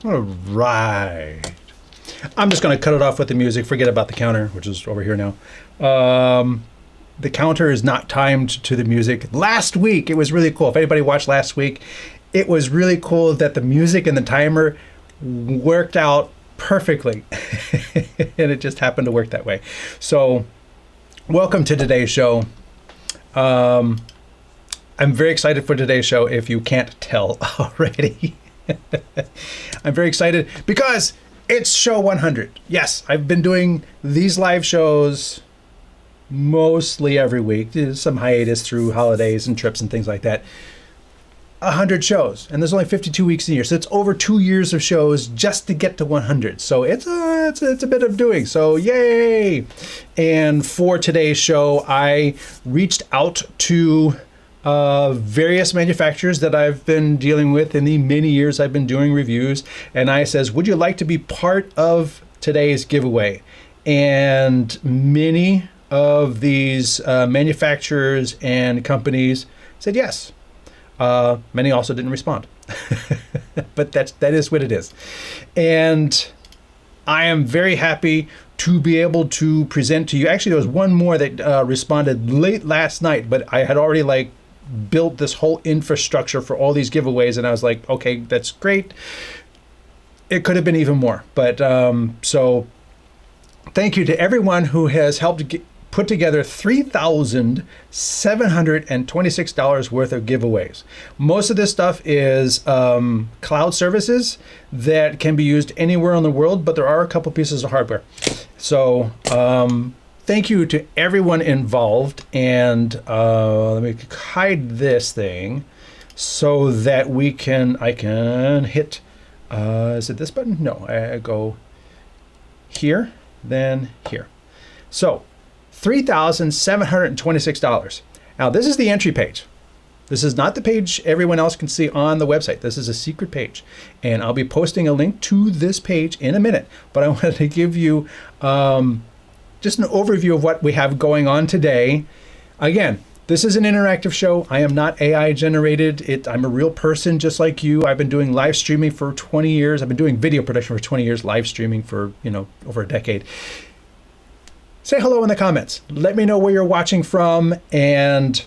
All right. I'm just going to cut it off with the music. Forget about the counter, which is over here now. The counter is not timed to the music. Last week, it was really cool. If anybody watched last week, it was really cool that the music and the timer worked out perfectly. And it just happened to work that way. So welcome to today's show. I'm very excited for today's show, if you can't tell already. I'm very excited because it's show 100. Yes, I've been doing these live shows mostly every week. There's some hiatus through holidays and trips and things like that. 100 shows, and there's only 52 weeks in a year, so it's over 2 years of shows just to get to 100. So it's a bit of doing. So yay! And for today's show, I reached out to various manufacturers that I've been dealing with in the many years I've been doing reviews, and I says, would you like to be part of today's giveaway? And many of these manufacturers and companies said yes. Many also didn't respond, but that is what it is. And I am very happy to be able to present to you. Actually, there was one more that responded late last night, but I had already built this whole infrastructure for all these giveaways, and I was like, okay, that's great. It could have been even more, but so thank you to everyone who has helped put together $3,726 worth of giveaways. Most of this stuff is cloud services that can be used anywhere in the world, but there are a couple pieces of hardware. So thank you to everyone involved. And let me hide this thing so that I can hit, is it this button? No, I go here, then here. So $3,726. Now, this is the entry page. This is not the page everyone else can see on the website. This is a secret page. And I'll be posting a link to this page in a minute. But I wanted to give you just an overview of what we have going on today. Again, this is an interactive show. I am not AI generated. I'm a real person just like you. I've been doing live streaming for 20 years. I've been doing video production for 20 years, live streaming for, over a decade. Say hello in the comments. Let me know where you're watching from, and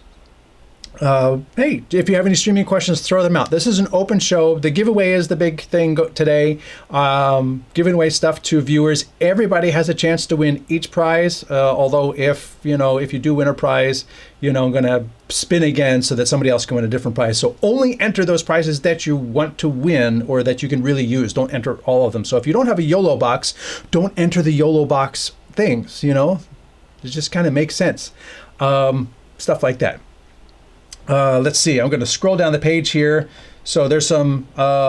hey, if you have any streaming questions, throw them out. This is an open show. The giveaway is the big thing today. Giving away stuff to viewers. Everybody has a chance to win each prize. Although if you do win a prize, I'm going to spin again so that somebody else can win a different prize. So only enter those prizes that you want to win or that you can really use. Don't enter all of them. So if you don't have a YOLOBOX, don't enter the YOLOBOX things. It just kind of makes sense. Stuff like that. Let's see, I'm going to scroll down the page here. So there's some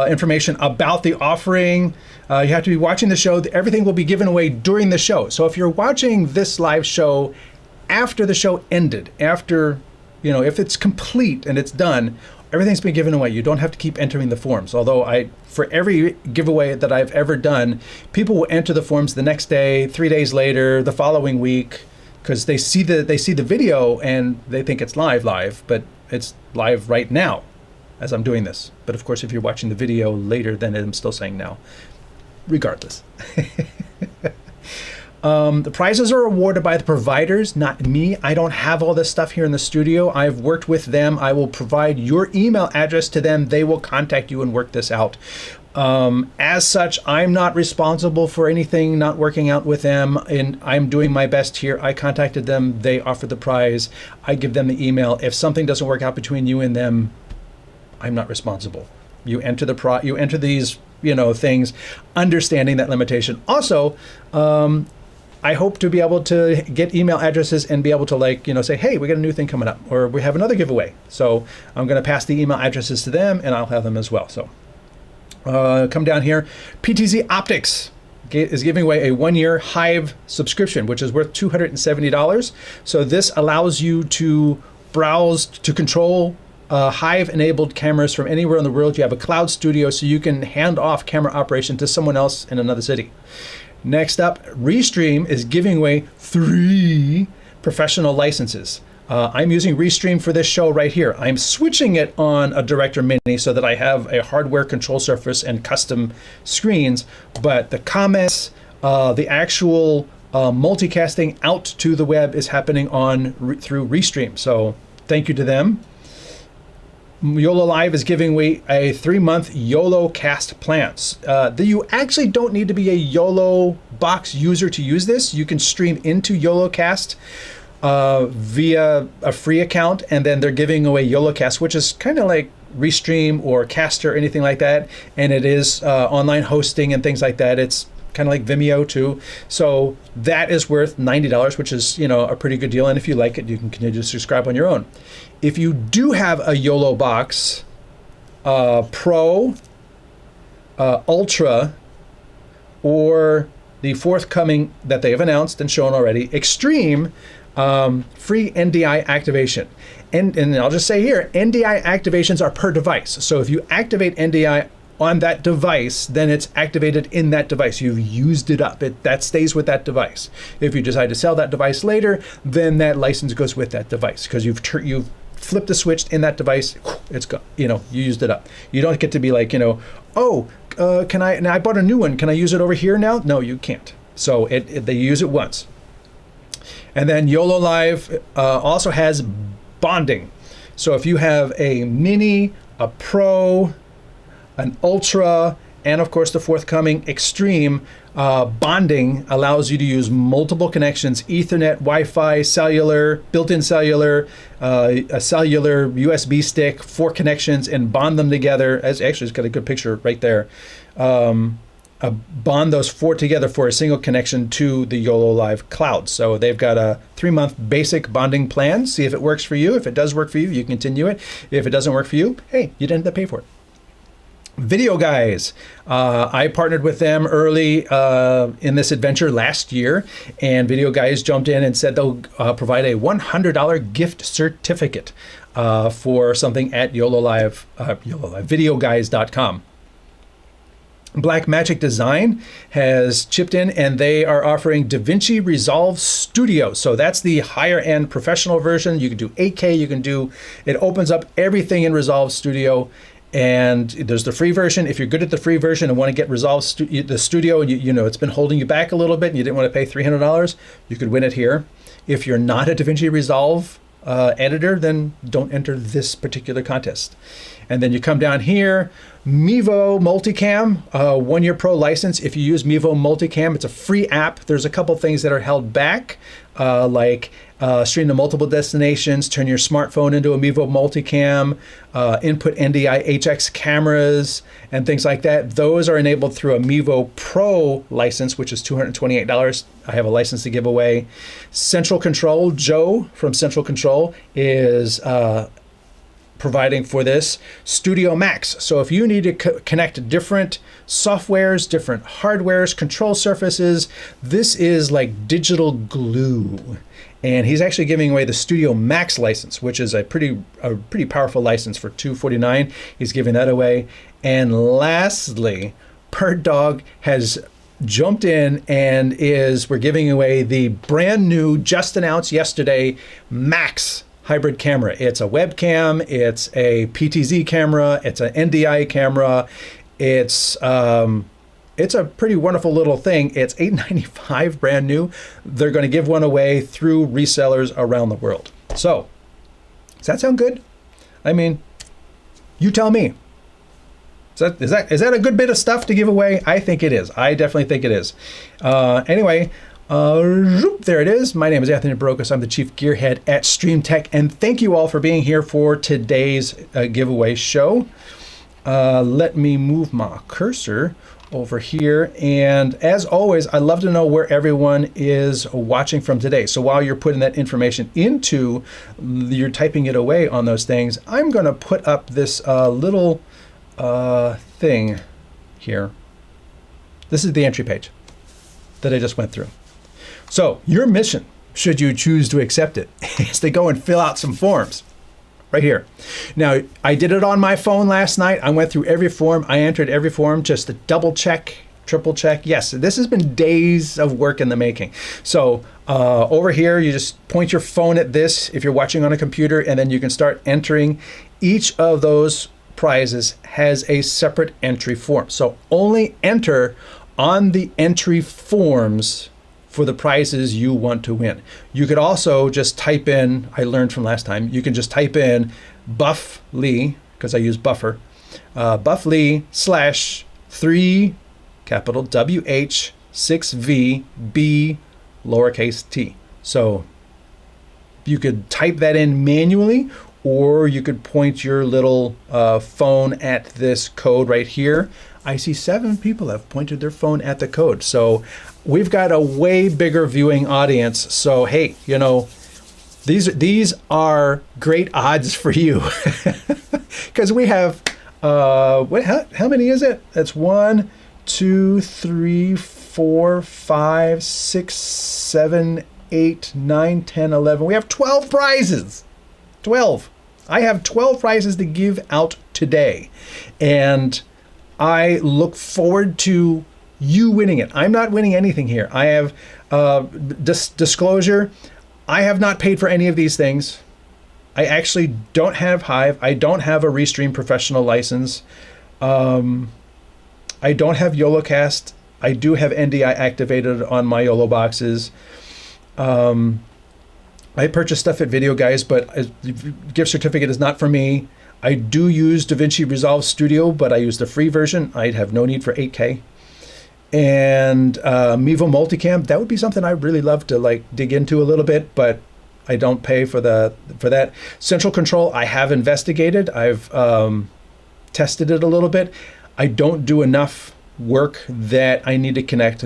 information about the offering. You have to be watching the show. Everything will be given away during the show. So if you're watching this live show after the show ended, after, if it's complete and it's done, everything's been given away. You don't have to keep entering the forms. Although for every giveaway that I've ever done, people will enter the forms the next day, 3 days later, the following week, because they see the video and they think it's live, but it's live right now as I'm doing this. But of course, if you're watching the video later, then I'm still saying now, regardless. The prizes are awarded by the providers, not me. I don't have all this stuff here in the studio. I've worked with them. I will provide your email address to them. They will contact you and work this out. As such, I'm not responsible for anything not working out with them, and I'm doing my best here. I contacted them. They offered the prize. I give them the email. If something doesn't work out between you and them, I'm not responsible. You enter these, things, understanding that limitation. Also, I hope to be able to get email addresses and be able to say, hey, we got a new thing coming up, or we have another giveaway. So I'm going to pass the email addresses to them, and I'll have them as well. So come down here. PTZ Optics is giving away a 1-year Hive subscription, which is worth $270. So this allows you to browse, to control Hive-enabled cameras from anywhere in the world. You have a cloud studio, so you can hand off camera operation to someone else in another city. Next up, Restream is giving away 3 professional licenses. I'm using Restream for this show right here. I'm switching it on a Director Mini so that I have a hardware control surface and custom screens, but the comments, the actual multicasting out to the web is happening through Restream. So thank you to them. YOLO Live is giving away a 3-month YOLO Cast plan. You actually don't need to be a YOLOBOX user to use this. You can stream into YOLO Cast via a free account, and then they're giving away YOLOcast, which is kind of like Restream or Caster or anything like that, and it is online hosting and things like that. It's kind of like Vimeo too. So that is worth $90, which is, you know, a pretty good deal. And if you like it, you can continue to subscribe on your own. If you do have a YOLOBOX Pro, Ultra, or the forthcoming that they have announced and shown already, Extreme, free NDI activation. And I'll just say here, NDI activations are per device. So if you activate NDI on that device, then it's activated in that device. You've used it up. That stays with that device. If you decide to sell that device later, then that license goes with that device because you've flipped the switch in that device. It's gone. You know, you used it up. You don't get to be like, you know, oh, can I? Now I bought a new one. Can I use it over here now? No, you can't. So they use it once. And then YOLO Live also has bonding. So if you have a Mini, a Pro, an Ultra, and of course the forthcoming Extreme, bonding allows you to use multiple connections: Ethernet, Wi-Fi, cellular, built-in cellular, a cellular USB stick, 4 connections, and bond them together. Actually, it's got a good picture right there. Bond those 4 together for a single connection to the YOLO Live cloud. So they've got a 3-month basic bonding plan. See if it works for you. If it does work for you, you continue it. If it doesn't work for you, hey, you didn't have to pay for it. Video Guys, I partnered with them early in this adventure last year, and Video Guys jumped in and said they'll provide a $100 gift certificate for something at videoguys.com. Blackmagic Design has chipped in, and they are offering DaVinci Resolve Studio. So that's the higher end professional version. You can do 8K, it opens up everything in Resolve Studio. And there's the free version. If you're good at the free version and want to get Resolve the Studio, and you know it's been holding you back a little bit and you didn't want to pay $300, you could win it here. If you're not a DaVinci Resolve editor, then don't enter this particular contest. And then you come down here, Mevo Multicam, 1-year pro license. If you use Mevo Multicam, it's a free app. There's a couple things that are held back, like stream to multiple destinations, turn your smartphone into a Mevo Multicam, input NDI HX cameras, and things like that. Those are enabled through a Mevo Pro license, which is $228. I have a license to give away. Central Control, Joe from Central Control is providing for this Studio Max. So if you need to connect different softwares, different hardwares, control surfaces, this is like digital glue. And he's actually giving away the Studio Max license, which is a pretty powerful license for $249. He's giving that away. And lastly, Bird Dog has jumped in and we're giving away the brand new, just announced yesterday, Max hybrid camera. It's a webcam, it's a PTZ camera, it's an NDI camera. It's a pretty wonderful little thing. It's $895 brand new. They're going to give one away through resellers around the world. So, does that sound good? I mean, you tell me. Is that a good bit of stuff to give away? I think it is. I definitely think it is. Anyway, there it is. My name is Anthony Barocas. I'm the Chief Gearhead at StreamTek, and thank you all for being here for today's giveaway show. Let me move my cursor over here, and as always, I love to know where everyone is watching from today. So while you're putting that information you're typing it away on those things, I'm going to put up this little thing here. This is the entry page that I just went through. So your mission, should you choose to accept it, is to go and fill out some forms right here. Now, I did it on my phone last night. I went through every form. I entered every form just to double check, triple check. Yes, this has been days of work in the making. So Over here, you just point your phone at this if you're watching on a computer, and then you can start entering. Each of those prizes has a separate entry form. So only enter on the entry forms for the prizes you want to win. You could also just type in, I learned from last time, you can just type in Buff Lee, because I use buffer, Buff Lee /3 capital WH 6V B lowercase t. So you could type that in manually, or you could point your little phone at this code right here. I see 7 people have pointed their phone at the code. So we've got a way bigger viewing audience. So hey, you know, these are great odds for you, because we have how many is it? That's 1, 2, 3, 4, 5, 6, 7, 8, 9, 10, 11. We have 12 prizes. 12. I have 12 prizes to give out today. And I look forward to you winning it. I'm not winning anything here. I have disclosure. I have not paid for any of these things. I actually don't have Hive. I don't have a Restream professional license. I don't have YOLOcast. I do have NDI activated on my YOLOBoxes. I purchased stuff at Video Guys, but a gift certificate is not for me. I do use DaVinci Resolve Studio, but I use the free version. I'd have no need for 8K. And Mevo Multicam, that would be something I'd really love to like dig into a little bit, but I don't pay for that. Central Control, I have investigated. I've tested it a little bit. I don't do enough work that I need to connect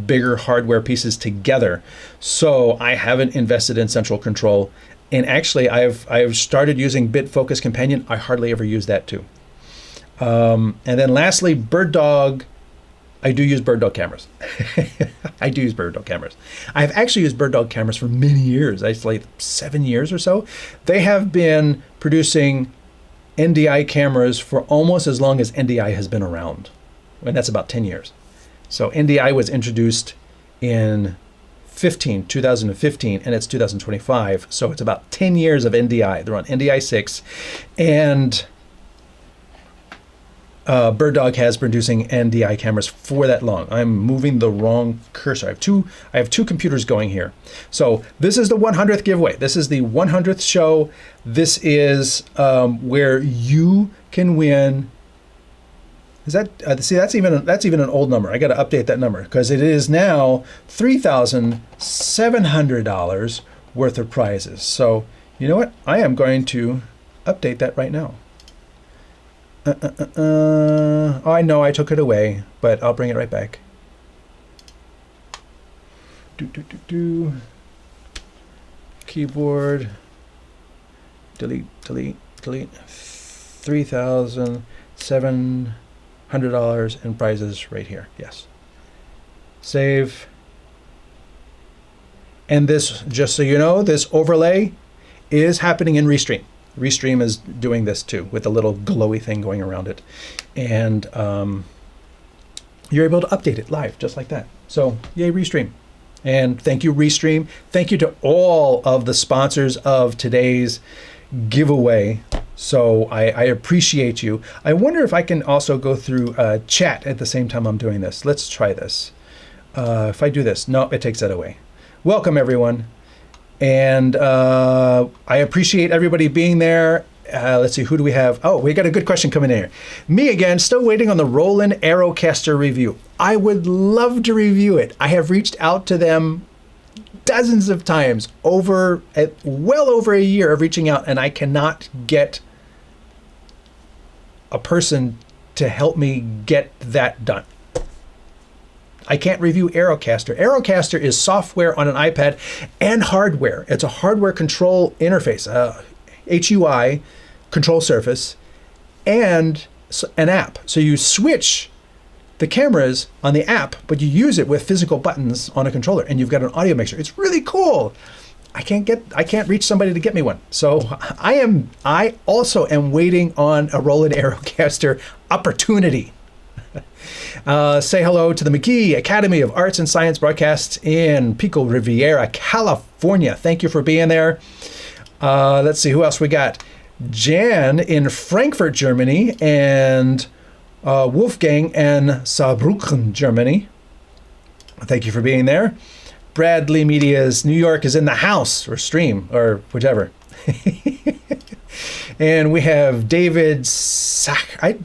bigger hardware pieces together. So I haven't invested in Central Control. And actually, I've started using BitFocus Companion. I hardly ever use that too. And then lastly, BirdDog. I do use BirdDog cameras. I do use BirdDog cameras. I've actually used BirdDog cameras for many years. I like 7 years or so. They have been producing NDI cameras for almost as long as NDI has been around. And that's about 10 years. So NDI was introduced in 2015, and it's 2025. So it's about 10 years of NDI. They're on NDI 6. And BirdDog has been producing NDI cameras for that long. I'm moving the wrong cursor. I have two computers going here. So this is the 100th giveaway. This is the 100th show. This is where you can win. Is that see? That's even an old number. I got to update that number because it is now $3,700 worth of prizes. So you know what? I am going to update that right now. Oh, I know I took it away, but I'll bring it right back. Keyboard. Delete. $3,700 in prizes right here. Yes. Save. And this, just so you know, this overlay is happening in Restream. Restream is doing this too with a little glowy thing going around it. And you're able to update it live just like that. So yay, Restream. And thank you, Restream. Thank you to all of the sponsors of today's giveaway. So I appreciate you. I wonder if I can also go through chat at the same time I'm doing this. Let's try this. If I do this, no, it takes that away. Welcome, everyone. And I appreciate everybody being there. Let's see, who do we have? Oh, we got a good question coming in here. Me again, still waiting on the Roland Aerocaster review. I would love to review it. I have reached out to them dozens of times, well over a year of reaching out, and I cannot get a person to help me get that done. I can't review Aerocaster. Aerocaster is software on an iPad and hardware. It's a hardware control interface, HUI, control surface, and an app. So you switch the cameras on the app, but you use it with physical buttons on a controller, and you've got an audio mixer. It's really cool. I can't reach somebody to get me one. So I also am waiting on a Roland Aerocaster opportunity. Say hello to the McGee Academy of Arts and Science broadcasts in Pico Riviera, California. Thank you for being there. Let's see who else we got. Jan in Frankfurt, Germany, and Wolfgang in Saarbrücken, Germany. Thank you for being there. Bradley Media's New York is in the house, or stream, or whichever. And we have David Sacker.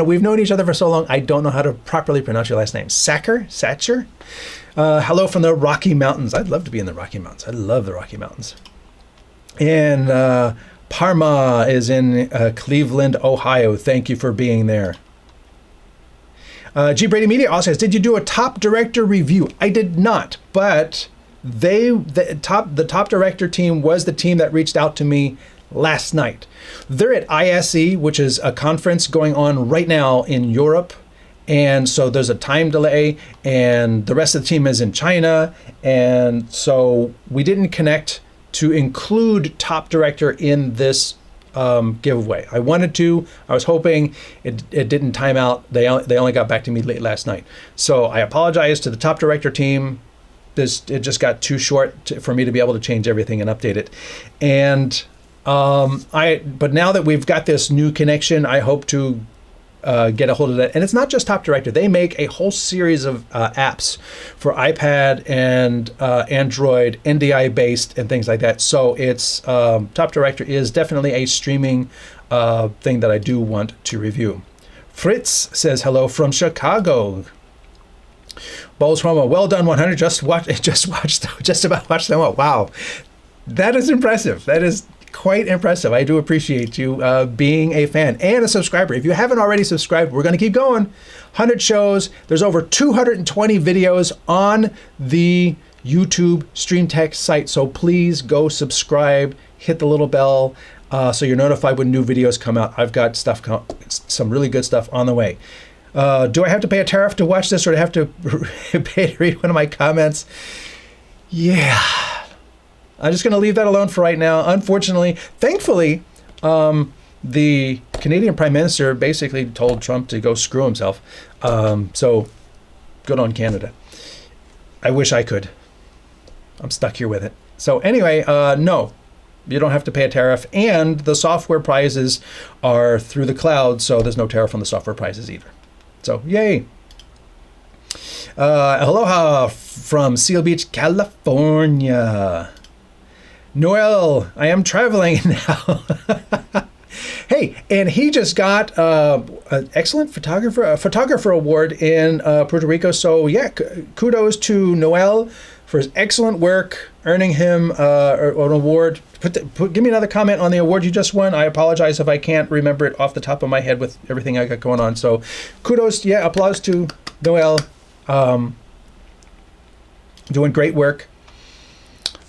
We've known each other for so long, I don't know how to properly pronounce your last name. Satcher? Hello from the Rocky Mountains. I'd love to be in the Rocky Mountains. I love the Rocky Mountains. And Parma is in Cleveland, Ohio. Thank you for being there. G. Brady Media also says, did you do a top director review? I did not, but the top director team was the team that reached out to me last night. They're at ISE, which is a conference going on right now in Europe. And so there's a time delay, and the rest of the team is in China. And so we didn't connect to include top director in this giveaway. I wanted to. I was hoping it didn't time out. They only got back to me late last night. So I apologize to the top director team. It just got too short for me to be able to change everything and update it. And but now that we've got this new connection, I hope to get a hold of that. And it's not just Top Director. They make a whole series of apps for iPad and Android, NDI based and things like that. So it's Top Director is definitely a streaming thing that I do want to review. Fritz says hello from Chicago. Bowles Homo, well done 100. Just about watched them all. Wow, that is impressive. That is quite impressive. I do appreciate you being a fan and a subscriber. If you haven't already subscribed, we're going to keep going. 100 shows. There's over 220 videos on the YouTube StreamTek site. So please go subscribe, hit the little bell so you're notified when new videos come out. I've got some really good stuff on the way. Do I have to pay a tariff to watch this, or do I have to pay to read one of my comments? Yeah. I'm just going to leave that alone for right now. Unfortunately, thankfully, the Canadian Prime Minister basically told Trump to go screw himself. So good on Canada. I wish I could. I'm stuck here with it. So anyway, no, you don't have to pay a tariff. And the software prizes are through the cloud, so there's no tariff on the software prizes either. So yay. Aloha from Seal Beach, California. Noel, I am traveling now. Hey, and he just got an excellent photographer award in Puerto Rico. So yeah, kudos to Noel for his excellent work, earning him an award. Give me another comment on the award you just won. I apologize if I can't remember it off the top of my head with everything I got going on. So kudos, yeah, applause to Noel. Doing great work.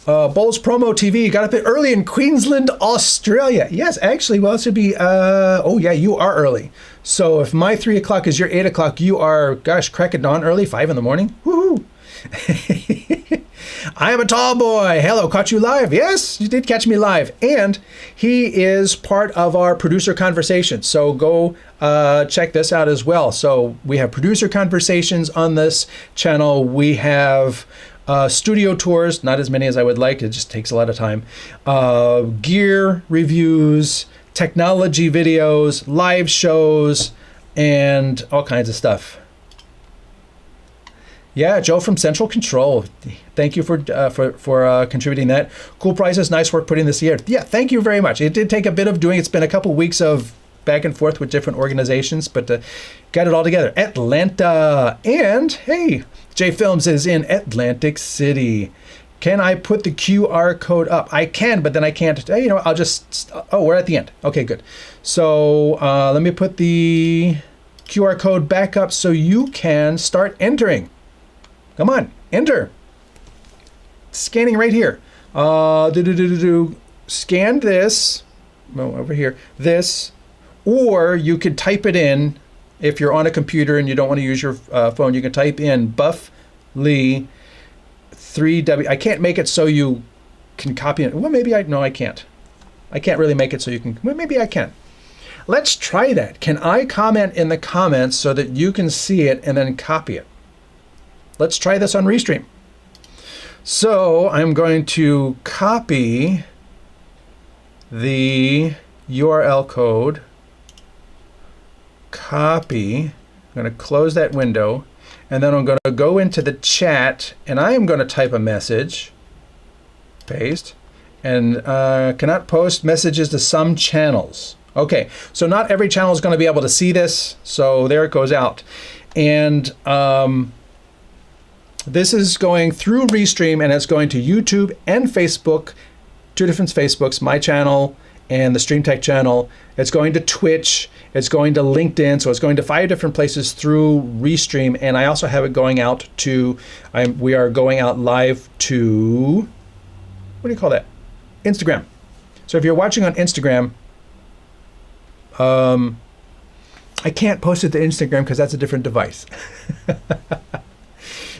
Bowles Promo TV got up early in Queensland, Australia. Yes, actually, well, it should be, oh yeah, you are early. So if my 3 o'clock is your 8 o'clock, you are, gosh, crack of dawn early, 5 in the morning. Woohoo! I am a tall boy. Hello, caught you live. Yes, you did catch me live. And he is part of our producer conversation. So go check this out as well. So we have producer conversations on this channel. We have studio tours, not as many as I would like. It just takes a lot of time. Gear reviews, technology videos, live shows, and all kinds of stuff. Yeah, Joe from Central Control. Thank you for contributing that. Cool prizes, nice work putting this together. Yeah, thank you very much. It did take a bit of doing. It's been a couple weeks of back and forth with different organizations, but got it all together. Atlanta, and hey, J Films is in Atlantic City. Can I put the QR code up? I can, but then I can't. You know, I'll just. Oh, we're at the end. Okay, good. So let me put the QR code back up so you can start entering. Come on, enter. Scanning right here. Scan this. Well, over here. This. Or you could type it in. If you're on a computer and you don't want to use your phone, you can type in Buff Lee 3W. I can't make it so you can copy it. Well, maybe I can't. I can't really make it so you can. Well, maybe I can. Let's try that. Can I comment in the comments so that you can see it and then copy it? Let's try this on Restream. So I'm going to copy the URL code, copy, I'm going to close that window, and then I'm going to go into the chat and I am going to type a message, paste, and cannot post messages to some channels. Okay, so not every channel is going to be able to see this, so there it goes out. And this is going through Restream, and it's going to YouTube and Facebook, two different Facebooks, my channel and the StreamTek channel. It's going to Twitch, it's going to LinkedIn, so it's going to 5 different places through Restream, and I also have it going out to, we are going out live to, what do you call that? Instagram. So if you're watching on Instagram, I can't post it to Instagram because that's a different device.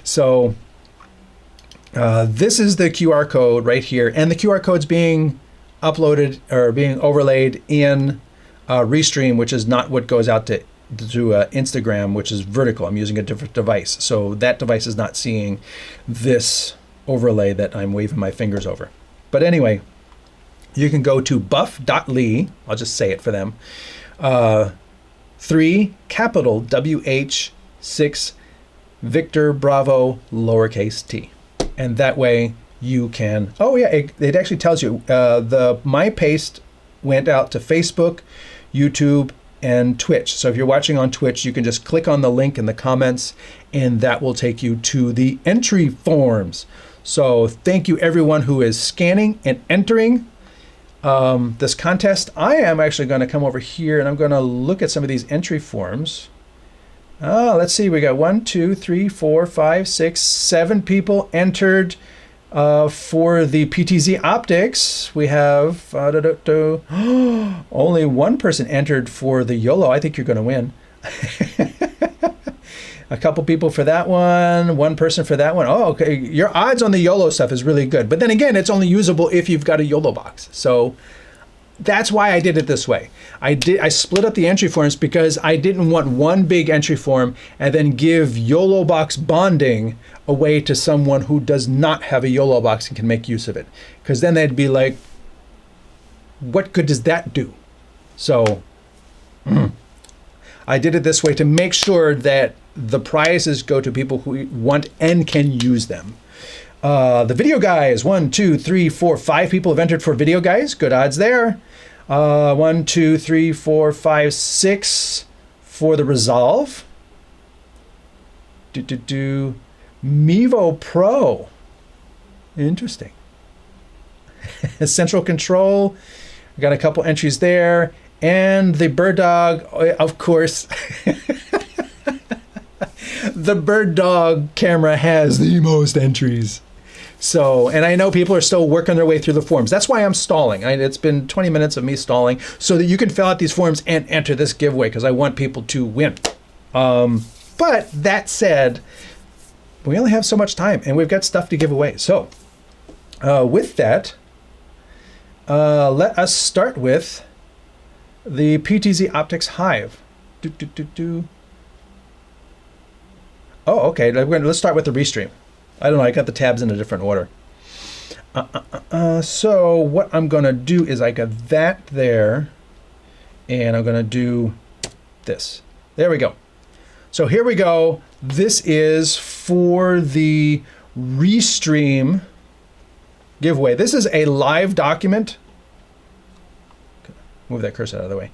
So this is the QR code right here, and the QR code's being uploaded or being overlaid in Restream, which is not what goes out to Instagram, which is vertical. I'm using a different device, so that device is not seeing this overlay that I'm waving my fingers over. But anyway, you can go to buff.ly, I'll just say it for them, 3 capital WH 6 Victor Bravo lowercase t, and that way you can, oh yeah, it actually tells you my paste went out to Facebook, YouTube, and Twitch. So if you're watching on Twitch, you can just click on the link in the comments and that will take you to the entry forms. So thank you everyone who is scanning and entering this contest. I am actually going to come over here and I'm going to look at some of these entry forms. Let's see, we got 1, 2, 3, 4, 5, 6, 7 people entered for the PTZ Optics. We have only 1 person entered for the YOLO. I think you're going to win. A couple people for that one, 1 person for that one. Oh, okay. Your odds on the YOLO stuff is really good. But then again, it's only usable if you've got a YOLOBOX. So that's why I did it this way. I split up the entry forms because I didn't want one big entry form and then give YOLOBOX bonding away to someone who does not have a YOLOBOX and can make use of it. Because then they'd be like, what good does that do? So I did it this way to make sure that the prizes go to people who want and can use them. The video guys, 1, 2, 3, 4, 5 people have entered for video guys. Good odds there. 1, 2, 3, 4, 5, 6 for the Resolve. Mevo Pro. Interesting. Central Control. I got a couple entries there. And the Bird Dog, of course. The Bird Dog camera has the most entries. So, and I know people are still working their way through the forms. That's why I'm stalling. It's been 20 minutes of me stalling so that you can fill out these forms and enter this giveaway because I want people to win. But that said, we only have so much time and we've got stuff to give away. So with that, let us start with the PTZ Optics Hive. Oh, okay. Let's start with the Restream. I don't know, I got the tabs in a different order. So what I'm going to do is I got that there, and I'm going to do this. There we go. So here we go. This is for the Restream giveaway. This is a live document. Move that cursor out of the way.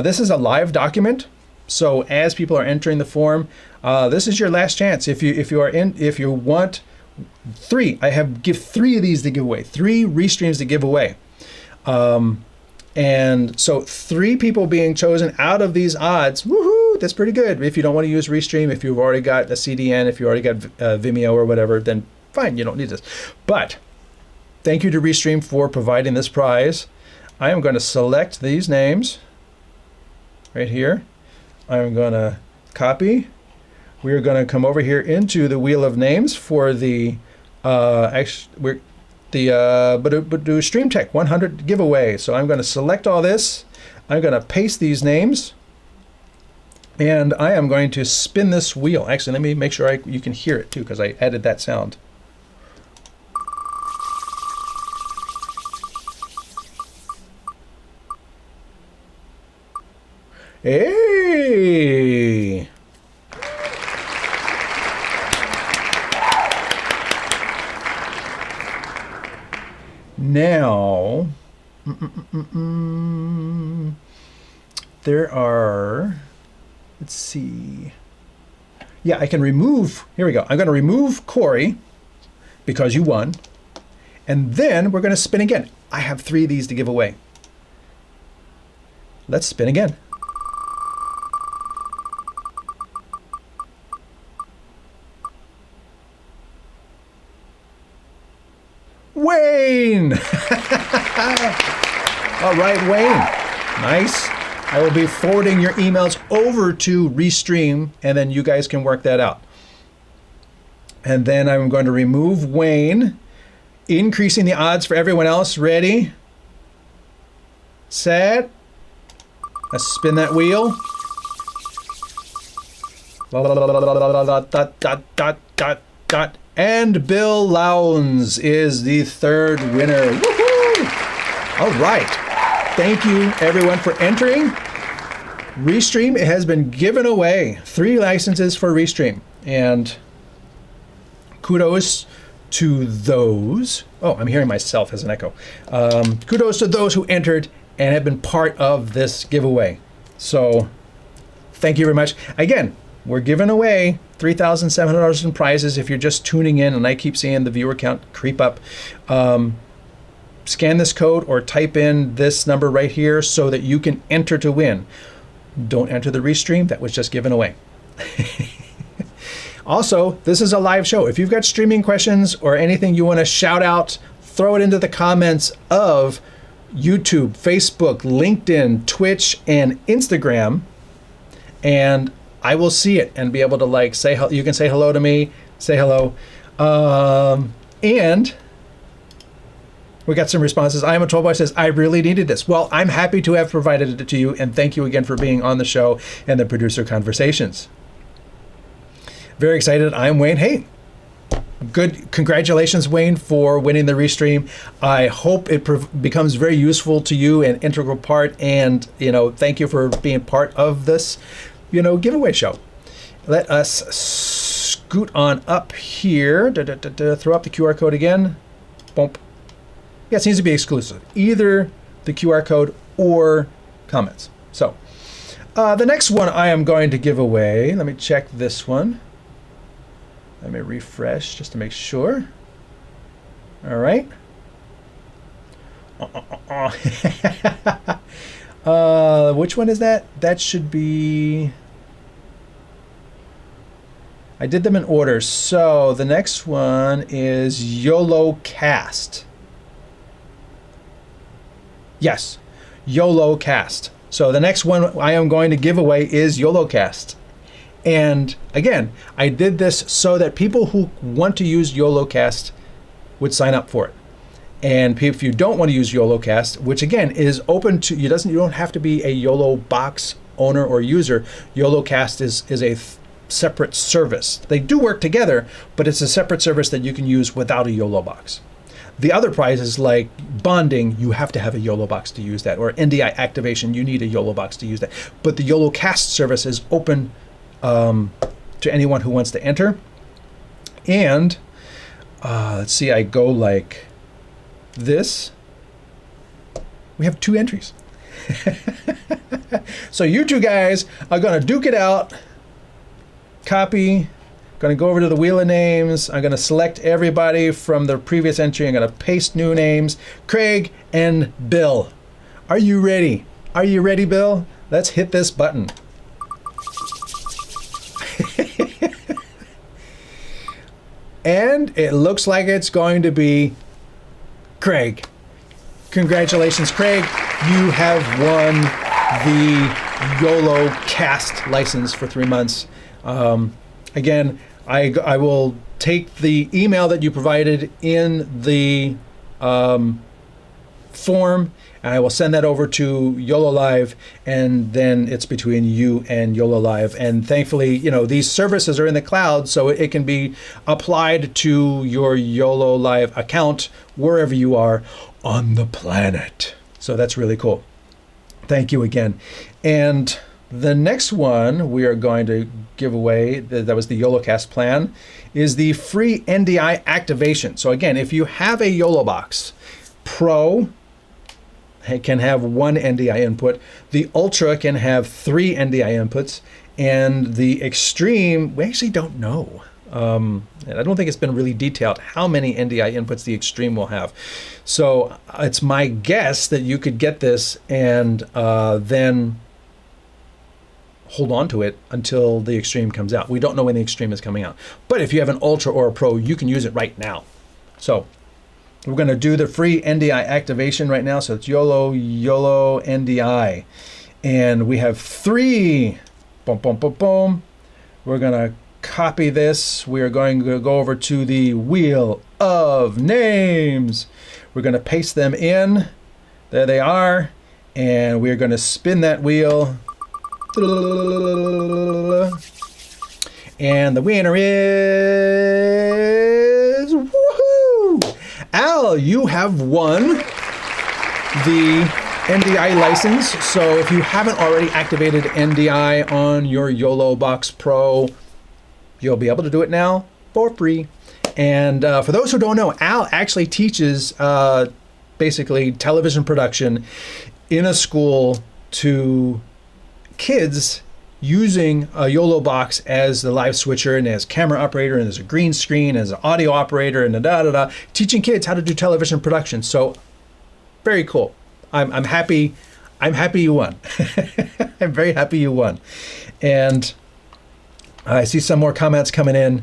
This is a live document. So as people are entering the form, this is your last chance. If you want 3, give 3 of these to give away, 3 Restreams to give away, and so 3 people being chosen out of these odds. Woohoo! That's pretty good. If you don't want to use Restream, if you've already got a CDN, if you already got Vimeo or whatever, then fine, you don't need this. But thank you to Restream for providing this prize. I am going to select these names right here. I'm going to copy. We're going to come over here into the wheel of names for the StreamTek 100 giveaway. So I'm going to select all this. I'm going to paste these names, and I am going to spin this wheel. Actually, let me make sure you can hear it too, because I added that sound. Hey! Now, there are, let's see. Yeah, I can remove, here we go. I'm going to remove Corey because you won. And then we're going to spin again. I have 3 of these to give away. Let's spin again. Wayne! All right, Wayne. Nice. I will be forwarding your emails over to Restream, and then you guys can work that out. And then I'm going to remove Wayne, increasing the odds for everyone else. Ready? Set. Let's spin that wheel. And Bill Lowndes is the 3rd winner. Woohoo! All right. Thank you, everyone, for entering. Restream has been given away 3 licenses for Restream. And kudos to those. Oh, I'm hearing myself as an echo. Kudos to those who entered and have been part of this giveaway. So thank you very much. Again, we're giving away $3,700 in prizes if you're just tuning in, and I keep seeing the viewer count creep up. Scan this code or type in this number right here so that you can enter to win. Don't enter the Restream. That was just given away. Also, this is a live show. If you've got streaming questions or anything you want to shout out, throw it into the comments of YouTube, Facebook, LinkedIn, Twitch, and Instagram, and I will see it and be able to like say, you can say hello to me, say hello. And we got some responses. I am a 12 boy says, I really needed this. Well, I'm happy to have provided it to you, and thank you again for being on the show and the producer conversations. Very excited. I'm Wayne. Hey, good. Congratulations, Wayne, for winning the Restream. I hope it becomes very useful to you, an integral part, and thank you for being part of this giveaway show. Let us scoot on up here. Throw up the QR code again. Bump. Yeah, it seems to be exclusive. Either the QR code or comments. So the next one I am going to give away. Let me check this one. Let me refresh just to make sure. All right. Which one is that? That should be... I did them in order. So the next one is YOLOCast. Yes, YOLOCast. So the next one I am going to give away is YOLOCast. And again, I did this so that people who want to use YOLOCast would sign up for it. And if you don't want to use YOLOCast, which again is open to you don't have to be a YOLOBOX owner or user. YOLOCast is a separate service. They do work together, but it's a separate service that you can use without a YOLOBOX. The other prizes like bonding, you have to have a YOLOBOX to use that, or NDI activation, you need a YOLOBOX to use that. But the YOLOCast service is open to anyone who wants to enter. And let's see, I go like this. We have 2 entries. So you 2 guys are going to duke it out. Copy. Going to go over to the wheel of names. I'm going to select everybody from the previous entry. I'm going to paste new names. Craig and Bill. Are you ready? Are you ready, Bill? Let's hit this button. And it looks like it's going to be Craig. Congratulations, Craig. You have won the YOLOCast license for 3 months. Again, I will take the email that you provided in the form, and I will send that over to YOLO Live, and then it's between you and YOLO Live. And thankfully, you know, these services are in the cloud, so it can be applied to your YOLO Live account wherever you are on the planet. So that's really cool. Thank you again. And the next one we are going to give away, that was the YOLOcast plan, is the free NDI activation. So again, if you have a YOLOBOX Pro, it can have 1 NDI input. The Ultra can have 3 NDI inputs. And the Extreme, we actually don't know. And I don't think it's been really detailed how many NDI inputs the Extreme will have. So it's my guess that you could get this and then hold on to it until the Extreme comes out. We don't know when the Extreme is coming out. But if you have an Ultra or a Pro, you can use it right now. So we're going to do the free NDI activation right now. So it's YOLO NDI. And we have 3. Boom, boom, boom, boom. We're going to copy this. We are going to go over to the Wheel of Names. We're going to paste them in. There they are. And we're going to spin that wheel. And the winner is, woohoo! Al, you have won the NDI license. So if you haven't already activated NDI on your YOLOBOX Pro, you'll be able to do it now for free. And for those who don't know, Al actually teaches basically television production in a school to kids using a YOLOBOX as the live switcher and as camera operator and as a green screen, as an audio operator and teaching kids how to do television production. So very cool. I'm happy. I'm happy you won. I'm very happy you won. And I see some more comments coming in.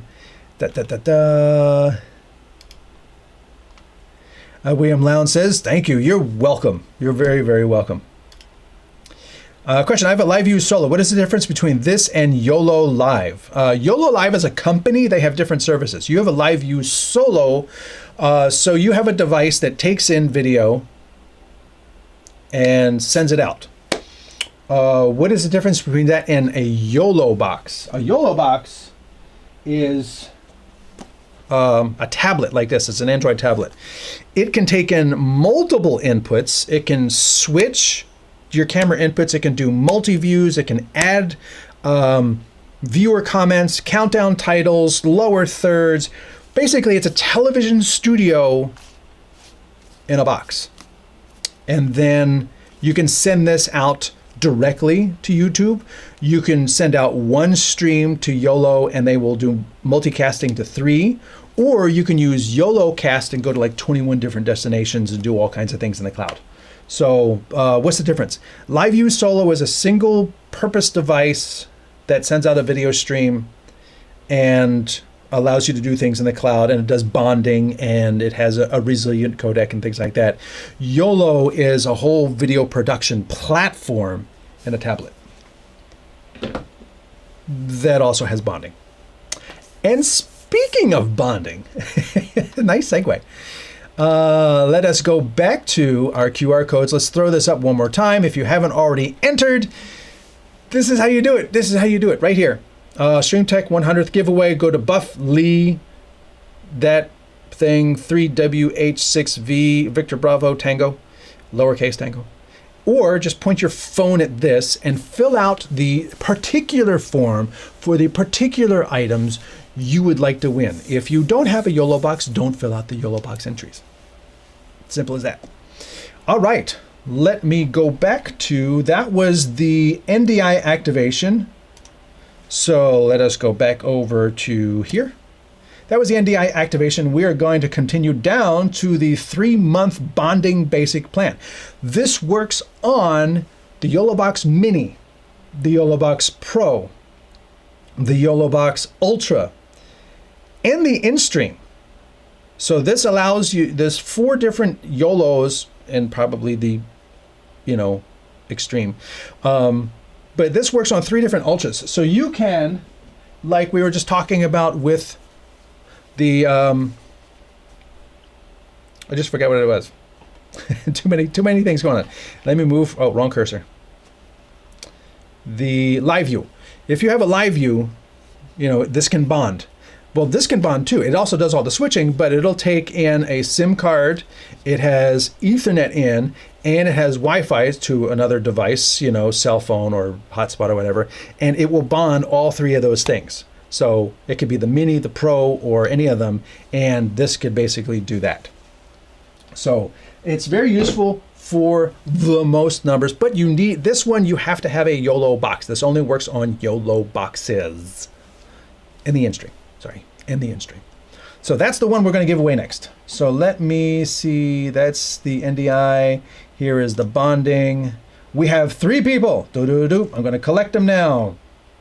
William Lowndes says, thank you. You're welcome. You're very, very welcome. Question, I have a LiveView Solo. What is the difference between this and YOLO Live? YOLO Live as a company, they have different services. You have a LiveView Solo, so you have a device that takes in video and sends it out. What is the difference between that and a YOLOBOX? A YOLOBOX is a tablet like this. It's an Android tablet. It can take in multiple inputs. It can switch your camera inputs. It can do multi-views. It can add viewer comments, countdown titles, lower thirds. Basically, it's a television studio in a box. And then you can send this out directly to YouTube. You can send out one stream to YOLO and they will do multicasting to 3. Or you can use YOLOcast and go to like 21 different destinations and do all kinds of things in the cloud. So what's the difference? LiveView Solo is a single purpose device that sends out a video stream and allows you to do things in the cloud, and it does bonding, and it has a resilient codec and things like that. YOLO is a whole video production platform and a tablet that also has bonding. And speaking of bonding, nice segue. Let us go back to our QR codes. Let's throw this up one more time. If you haven't already entered, this is how you do it. This is how you do it right here. StreamTek 100th giveaway. Go to Buff Lee, that thing, 3WH6V, Victor Bravo Tango, lowercase tango. Or just point your phone at this and fill out the particular form for the particular items you would like to win. If you don't have a YOLOBOX, don't fill out the YOLOBOX entries. Simple as that. All right, let me go back to, that was the NDI activation. So let us go back over to here. That was the NDI activation. We are going to continue down to the 3-month bonding basic plan. This works on the YOLOBOX Mini, the YOLOBOX Pro, the YOLOBOX Ultra, and the InStream. So this allows you, there's 4 different YOLOs and probably the, Extreme. But this works on 3 different Ultras. So you can, like we were just talking about with the, I just forgot what it was. too many things going on. Let me move. Oh, wrong cursor. The live view. If you have a live view, you know, this can bond. Well, this can bond too. It also does all the switching, but it'll take in a SIM card. It has Ethernet in, and it has Wi-Fi to another device, you know, cell phone or hotspot or whatever, and it will bond all three of those things. So it could be the Mini, the Pro, or any of them, and this could basically do that. So it's very useful for the most numbers, but you need this one. You have to have a YOLO box. This only works on YOLO boxes in the in-stream. Sorry, in the in-stream. So that's the one we're going to give away next. So let me see. That's the NDI. Here is the bonding. We have 3 people. I'm going to collect them now.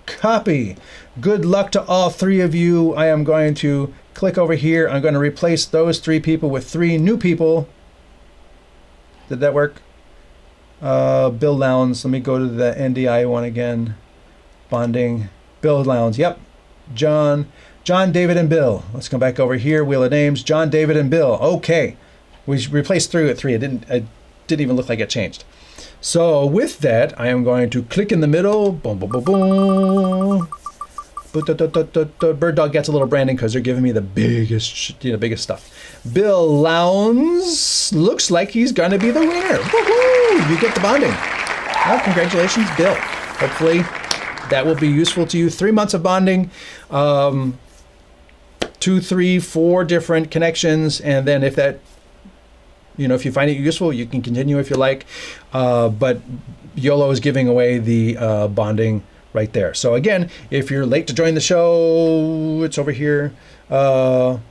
Copy. Good luck to all 3 of you. I am going to click over here. I'm going to replace those 3 people with 3 new people. Did that work? Bill Lowndes. Let me go to the NDI one again. Bonding. Bill Lowndes. Yep. John, David, and Bill. Let's come back over here. Wheel of names. John, David, and Bill. Okay. We replaced 3 with 3. It didn't even look like it changed. So with that, I am going to click in the middle. Boom, boom, boom, boom. Bird Dog gets a little branding because they're giving me the biggest, biggest stuff. Bill Lowndes looks like he's going to be the winner. Woohoo! You get the bonding. Well, congratulations, Bill. Hopefully that will be useful to you. 3 months of bonding, 2, 3, 4 different connections, and then if that, if you find it useful, you can continue if you like. But YOLO is giving away the bonding right there. So again, if you're late to join the show, it's over here. Scan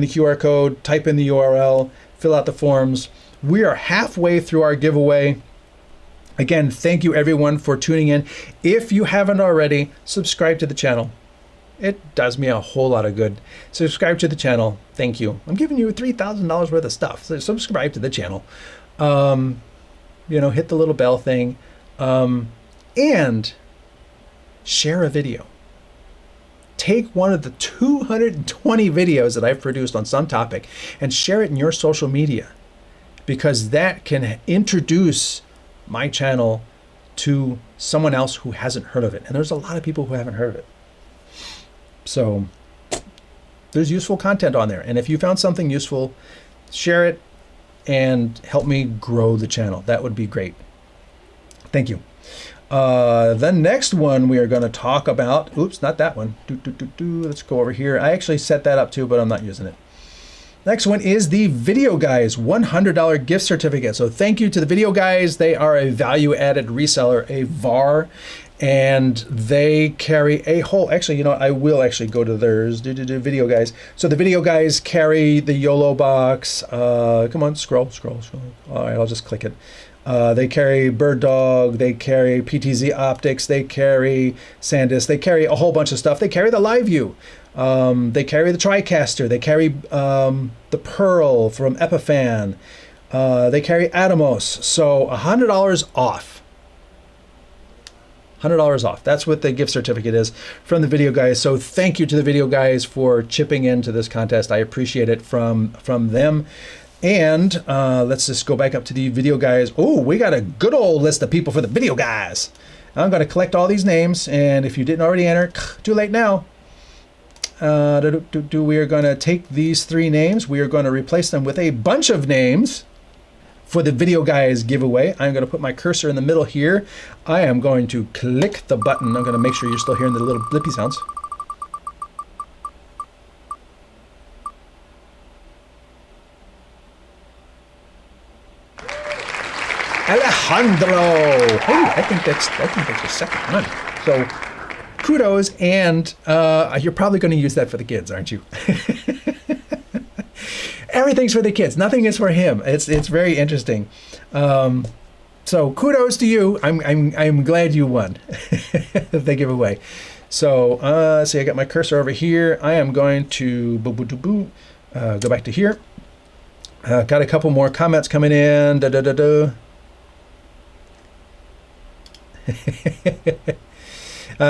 the QR code, type in the URL, fill out the forms. We are halfway through our giveaway. Again, thank you everyone for tuning in. If you haven't already, subscribe to the channel. It does me a whole lot of good. Subscribe to the channel. Thank you. I'm giving you $3,000 worth of stuff. So subscribe to the channel. Hit the little bell thing. And share a video. Take one of the 220 videos that I've produced on some topic and share it in your social media, because that can introduce my channel to someone else who hasn't heard of it. And there's a lot of people who haven't heard of it. So there's useful content on there. And if you found something useful, share it and help me grow the channel. That would be great. Thank you. The next one we are going to talk about, oops, not that one. Let's go over here. I actually set that up too, but I'm not using it. Next one is the Video Guys $100 gift certificate. So thank you to the Video Guys. They are a value-added reseller, a VAR, and they carry a whole, actually, I will actually go to theirs, Video Guys. So the Video Guys carry the YOLOBOX. Come on, scroll. All right, I'll just click it. They carry Bird Dog, they carry PTZ Optics, they carry SanDisk, they carry a whole bunch of stuff. They carry the Live View, they carry the TriCaster, they carry the Pearl from Epiphan, they carry Atomos. So $100 off. $100 off. That's what the gift certificate is from the Video Guys. So thank you to the Video Guys for chipping into this contest. I appreciate it from them. And let's just go back up to the Video Guys. Oh, we got a good old list of people for the Video Guys. I'm going to collect all these names, and if you didn't already enter, too late now. We are going to take these 3 names. We are going to replace them with a bunch of names for the Video Guys giveaway. I'm going to put my cursor in the middle here. I am going to click the button. I'm going to make sure you're still hearing the little blippy sounds. Alejandro. Hey, I think that's the second one. So kudos, and you're probably going to use that for the kids, aren't you? Everything's for the kids. Nothing is for him. It's very interesting. So kudos to you. I'm glad you won the giveaway. So see, I got my cursor over here. I am going to go back to here. Got a couple more comments coming in.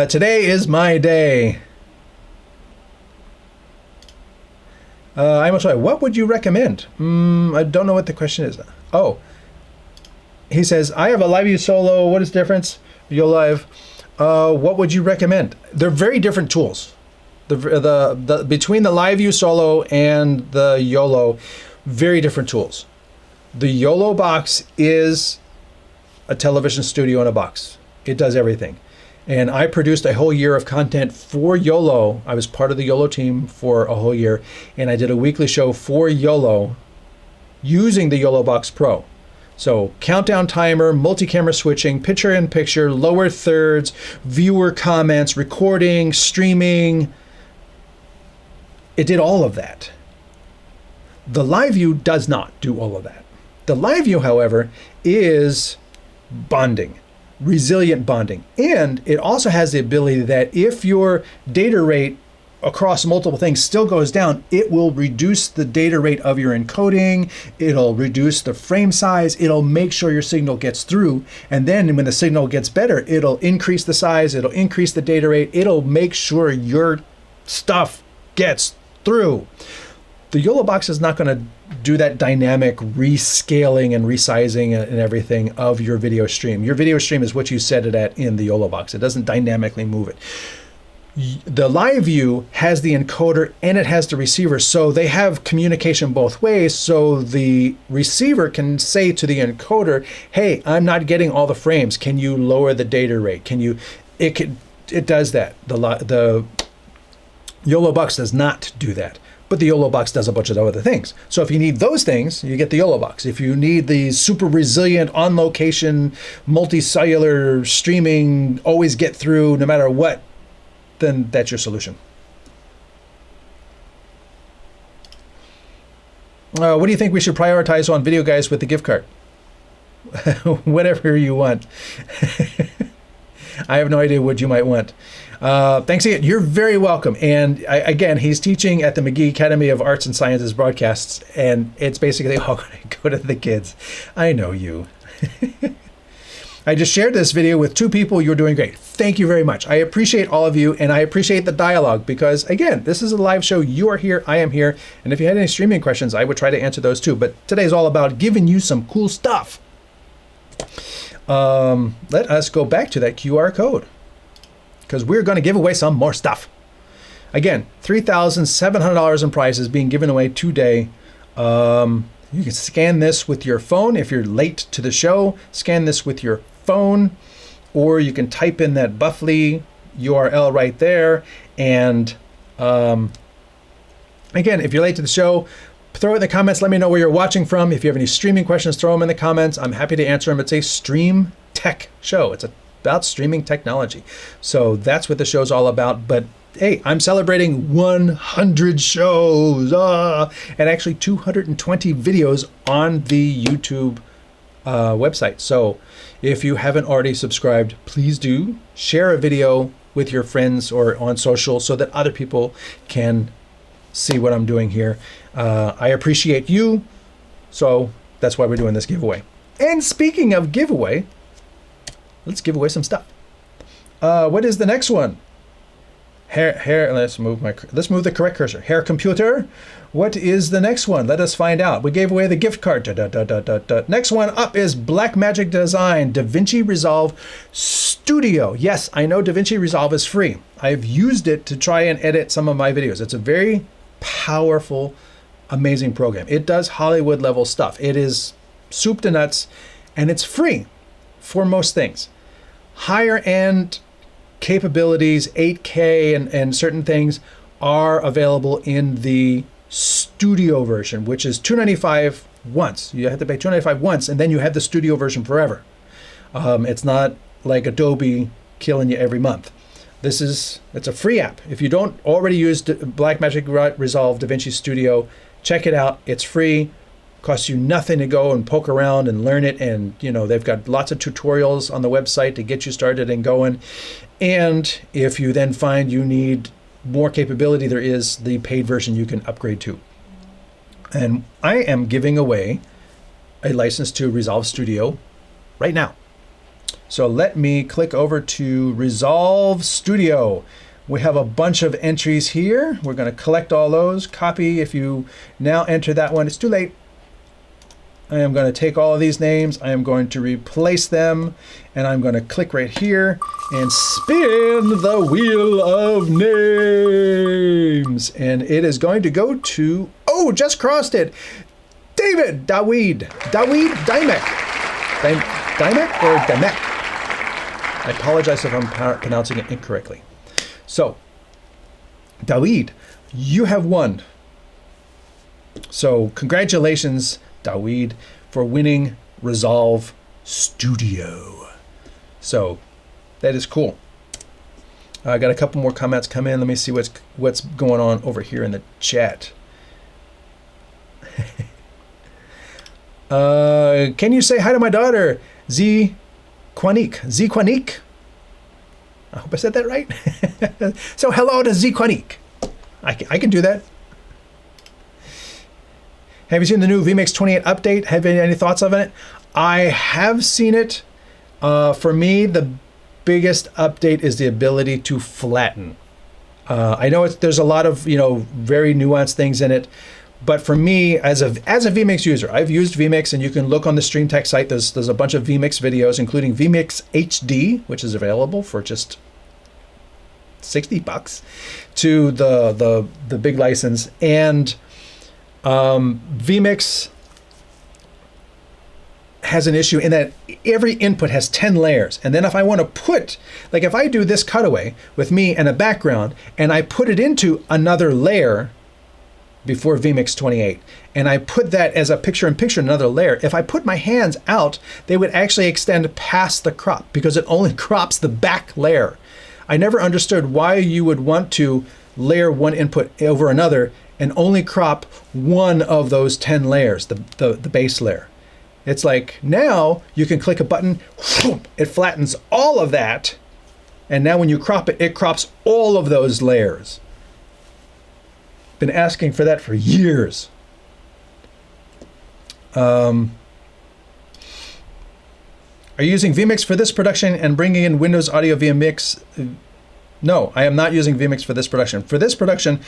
Today is my day. I'm sorry, what would you recommend? I don't know what the question is. Oh, he says, I have a LiveView Solo. What is the difference? YOLive. What would you recommend? They're very different tools. Between the LiveView Solo and the YOLO, very different tools. The YOLOBOX is a television studio in a box. It does everything. And I produced a whole year of content for YOLO. I was part of the YOLO team for a whole year, and I did a weekly show for YOLO using the YOLOBOX Pro. So countdown timer, multi-camera switching, picture-in-picture, lower thirds, viewer comments, recording, streaming. It did all of that. The LiveView does not do all of that. The LiveView, however, is bonding. Resilient bonding. And it also has the ability that if your data rate across multiple things still goes down, it will reduce the data rate of your encoding. It'll reduce the frame size. It'll make sure your signal gets through. And then when the signal gets better, it'll increase the size. It'll increase the data rate. It'll make sure your stuff gets through. The YOLOBOX is not going to do that dynamic rescaling and resizing and everything of your video stream. Your video stream is what you set it at in the YOLOBOX. It doesn't dynamically move it. The LiveView has the encoder and it has the receiver, so they have communication both ways. So the receiver can say to the encoder, hey, I'm not getting all the frames. Can you lower the data rate? It does that. The YOLOBOX does not do that. But the YOLOBOX does a bunch of other things. So if you need those things, you get the YOLOBOX. If you need the super resilient, on-location, multicellular streaming, always get through no matter what, then that's your solution. What do you think we should prioritize on video guys with the gift card? Whatever you want. I have no idea what you might want. Thanks again. You're very welcome. And again, he's teaching at the McGee Academy of Arts and Sciences Broadcasts, and it's basically all going to go to the kids. I know you. I just shared this video with 2 people. You're doing great. Thank you very much. I appreciate all of you, and I appreciate the dialogue because, again, this is a live show. You are here. I am here. And if you had any streaming questions, I would try to answer those too. But today's all about giving you some cool stuff. Let us go back to that QR code because we're going to give away some more stuff. Again, $3,700 in prizes being given away today. You can scan this with your phone. If you're late to the show, scan this with your phone, or you can type in that Buffly URL right there. And again, if you're late to the show, throw it in the comments. Let me know where you're watching from. If you have any streaming questions, throw them in the comments. I'm happy to answer them. It's a StreamTek show. It's about streaming technology. So that's what the show's all about. But hey, I'm celebrating 100 shows and actually 220 videos on the YouTube website. So if you haven't already subscribed, please do share a video with your friends or on social so that other people can see what I'm doing here. I appreciate you. So that's why we're doing this giveaway. And speaking of giveaway, let's give away some stuff. What is the next one? Hair. Let's move the correct cursor. Hair computer. What is the next one? Let us find out. We gave away the gift card. Next one up is Blackmagic Design DaVinci Resolve Studio. Yes, I know DaVinci Resolve is free. I've used it to try and edit some of my videos. It's a very powerful, amazing program. It does Hollywood level stuff. It is soup to nuts, and it's free for most things. Higher end capabilities, 8K and certain things are available in the studio version, which is $295 once. You have to pay $295 once, and then you have the studio version forever. It's not like Adobe killing you every month. It's a free app. If you don't already use Blackmagic Resolve DaVinci Studio, check it out. It's free. Costs you nothing to go and poke around and learn it. And they've got lots of tutorials on the website to get you started and going. And if you then find you need more capability, there is the paid version you can upgrade to. And I am giving away a license to Resolve Studio right now. So let me click over to Resolve Studio. We have a bunch of entries here. We're going to collect all those. Copy. If you now enter that one, it's too late. I am going to take all of these names. I am going to replace them. And I'm going to click right here and spin the wheel of names. And it is going to go to, oh, just crossed it. David, Dawid, Dimek. Dimek or Demek? I apologize if I'm pronouncing it incorrectly. So, Dawid, you have won. So, congratulations, Dawid, for winning Resolve Studio. So, that is cool. I got a couple more comments come in. Let me see what's going on over here in the chat. Can you say hi to my daughter, Z Kwanik? I hope I said that right. So hello to Z Kwanik. I can do that. Have you seen the new vMix 28 update? Have you any thoughts of it? I have seen it. For me, the biggest update is the ability to flatten. I know there's a lot of very nuanced things in it. But for me, as a vMix user, I've used vMix, and you can look on the StreamTek site. There's a bunch of vMix videos, including vMix HD, which is available for just $60 to the big license. And vMix has an issue in that every input has 10 layers. And then if I want to put, like if I do this cutaway with me and a background, and I put it into another layer before vMix 28, and I put that as a picture-in-picture, another layer, if I put my hands out, they would actually extend past the crop because it only crops the back layer. I never understood why you would want to layer one input over another and only crop one of those 10 layers, the base layer. It's like now you can click a button, it flattens all of that, and now when you crop it, it crops all of those layers. Been asking for that for years. Are you using vMix for this production and bringing in Windows Audio via Mix? No, I am not using vMix for this production. For this production,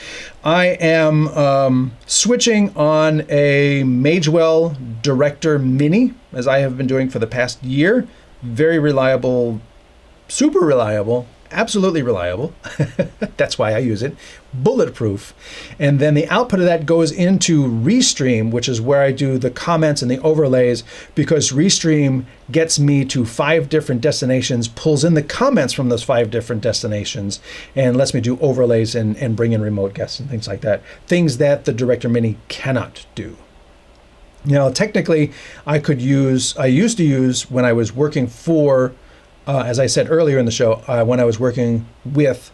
I am switching on a Magewell Director Mini, as I have been doing for the past year. Very reliable, super reliable, absolutely reliable. That's why I use it. Bulletproof. And then the output of that goes into Restream, which is where I do the comments and the overlays, because Restream gets me to 5 different destinations, pulls in the comments from those 5 different destinations, and lets me do overlays and bring in remote guests and things like that. Things that the Director Mini cannot do. Now, technically, I used to use when I was working for, as I said earlier in the show, when I was working with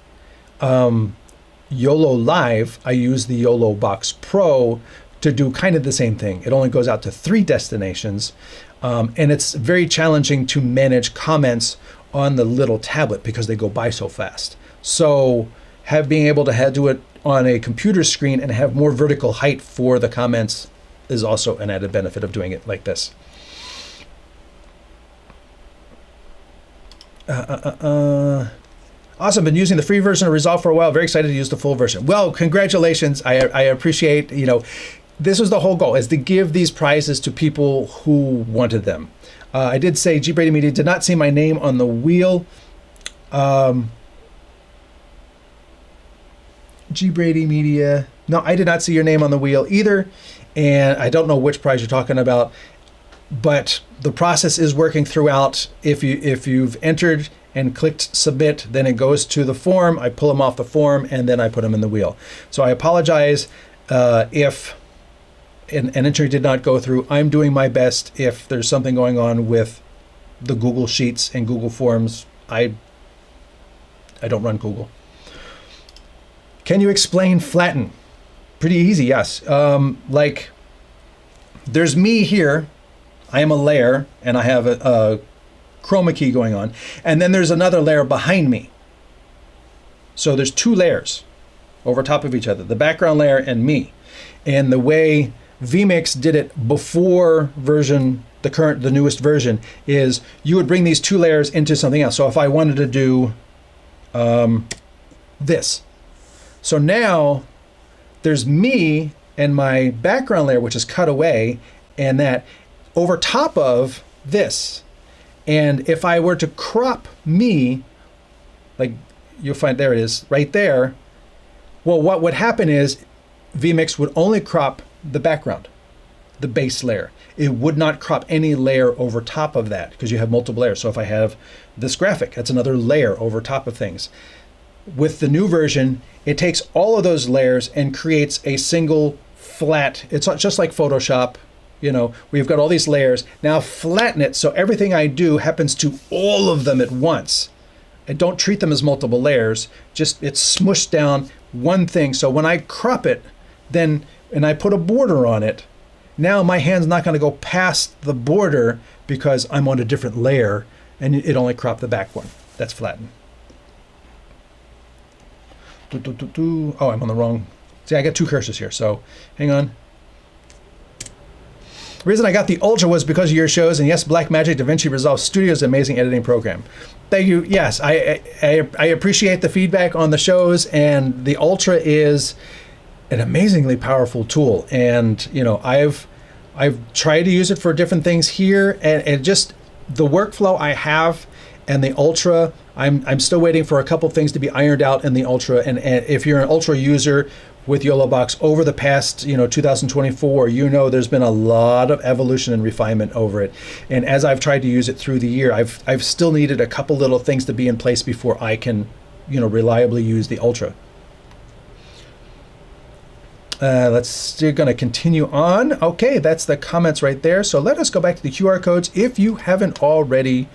YOLO Live, I use the YOLOBOX Pro to do kind of the same thing. It only goes out to 3 destinations, and it's very challenging to manage comments on the little tablet because they go by so fast. So being able to do it on a computer screen and have more vertical height for the comments is also an added benefit of doing it like this. Awesome. Been using the free version of Resolve for a while. Very excited to use the full version. Well, congratulations. I appreciate, this was the whole goal, is to give these prizes to people who wanted them. I did say G. Brady Media did not see my name on the wheel. G. Brady Media. No, I did not see your name on the wheel either. And I don't know which prize you're talking about. But the process is working throughout. If you've entered and clicked submit, then it goes to the form. I pull them off the form, and then I put them in the wheel. So I apologize if an entry did not go through. I'm doing my best. If there's something going on with the Google Sheets and Google Forms, I don't run Google. Can you explain flatten? Pretty easy, yes. Like, there's me here. I am a layer, and I have a chroma key going on. And then there's another layer behind me. So there's 2 layers over top of each other, the background layer and me. And the way vMix did it before the newest version, is you would bring these 2 layers into something else. So if I wanted to do this. So now there's me and my background layer, which is cut away, and that over top of this. And if I were to crop me, like you'll find there it is right there, well, what would happen is vMix would only crop the background, the base layer. It would not crop any layer over top of that because you have multiple layers. So if I have this graphic, that's another layer over top of things. With the new version, it takes all of those layers and creates a single flat. It's not just like Photoshop, you know, we've got all these layers. Now flatten it so everything I do happens to all of them at once. I don't treat them as multiple layers, just it's smushed down one thing. So when I crop it, then, and I put a border on it, now my hand's not going to go past the border because I'm on a different layer and it only cropped the back one. That's flatten. Oh, I'm on the wrong. See, I got two cursors here, so hang on. The reason I got the Ultra was because of your shows, and yes, Blackmagic DaVinci Resolve Studio is an amazing editing program. Thank you. Yes, I appreciate the feedback on the shows, and the Ultra is an amazingly powerful tool. And you know, I've tried to use it for different things here, and just the workflow I have and the Ultra, I'm still waiting for a couple things to be ironed out in the Ultra. And if you're an Ultra user with YOLOBOX over the past, you know, 2024, you know, there's been a lot of evolution and refinement over it. And as I've tried to use it through the year, I've still needed a couple little things to be in place before I can, you know, reliably use the Ultra. We're going to continue on. Okay, that's the comments right there. So let us go back to the QR codes if you haven't already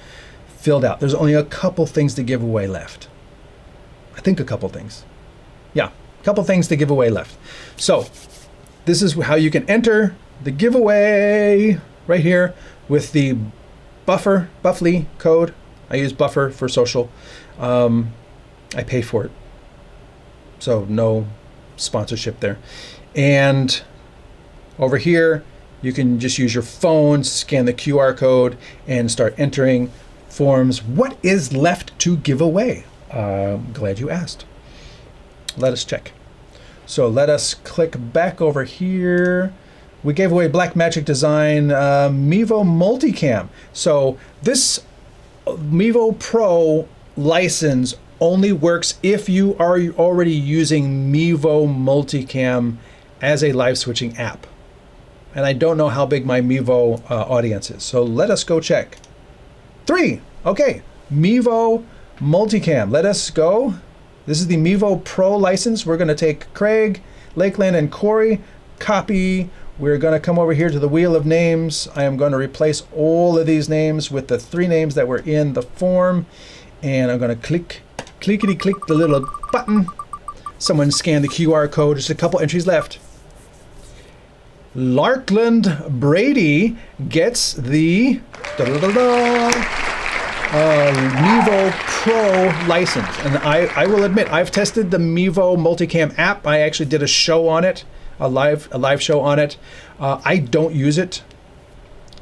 filled out. There's only a couple things to give away left. I think a couple things. Yeah, a couple things to give away left. So this is how you can enter the giveaway right here with the Buffly code. I use Buffer for social. I pay for it. So no sponsorship there. And over here, you can just use your phone, scan the QR code, and start entering forms. What is left to give away? Glad you asked. Let us check. So let us click back over here. We gave away Blackmagic Design Mevo Multicam. So this Mevo Pro license only works if you are already using Mevo Multicam as a live switching app. And I don't know how big my Mevo audience is. So let us go check. 3, okay, Mevo Multicam. Let us go. This is the Mevo Pro license. We're gonna take Craig, Lakeland, and Corey, copy. We're gonna come over here to the wheel of names. I am gonna replace all of these names with the 3 names that were in the form. And I'm gonna clickety click the little button. Someone scan the QR code. Just a couple entries left. Larkland Brady gets the Mevo Pro license. And I will admit, I've tested the Mevo Multicam app. I actually did a show on it, a live show on it. I don't use it.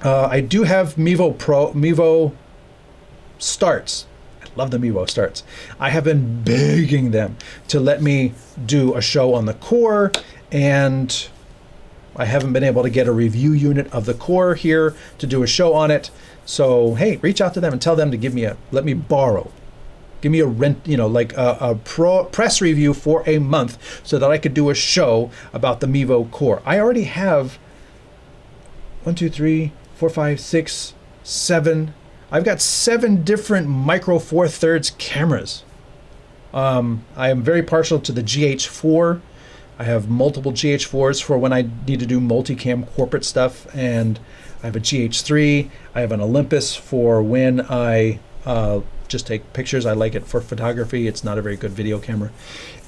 I do have Mevo Starts. I love the Mevo Starts. I have been begging them to let me do a show on the core, and I haven't been able to get a review unit of the core here to do a show on it. So, hey, reach out to them and tell them to let me borrow. Give me a rent, you know, like a press review for a month so that I could do a show about the Mevo core. I already have 1, 2, 3, 4, 5, 6, 7. I've got 7 different Micro Four Thirds cameras. I am very partial to the GH4. I have multiple GH4s for when I need to do multicam corporate stuff, and I have a GH3. I have an Olympus for when I just take pictures. I like it for photography. It's not a very good video camera.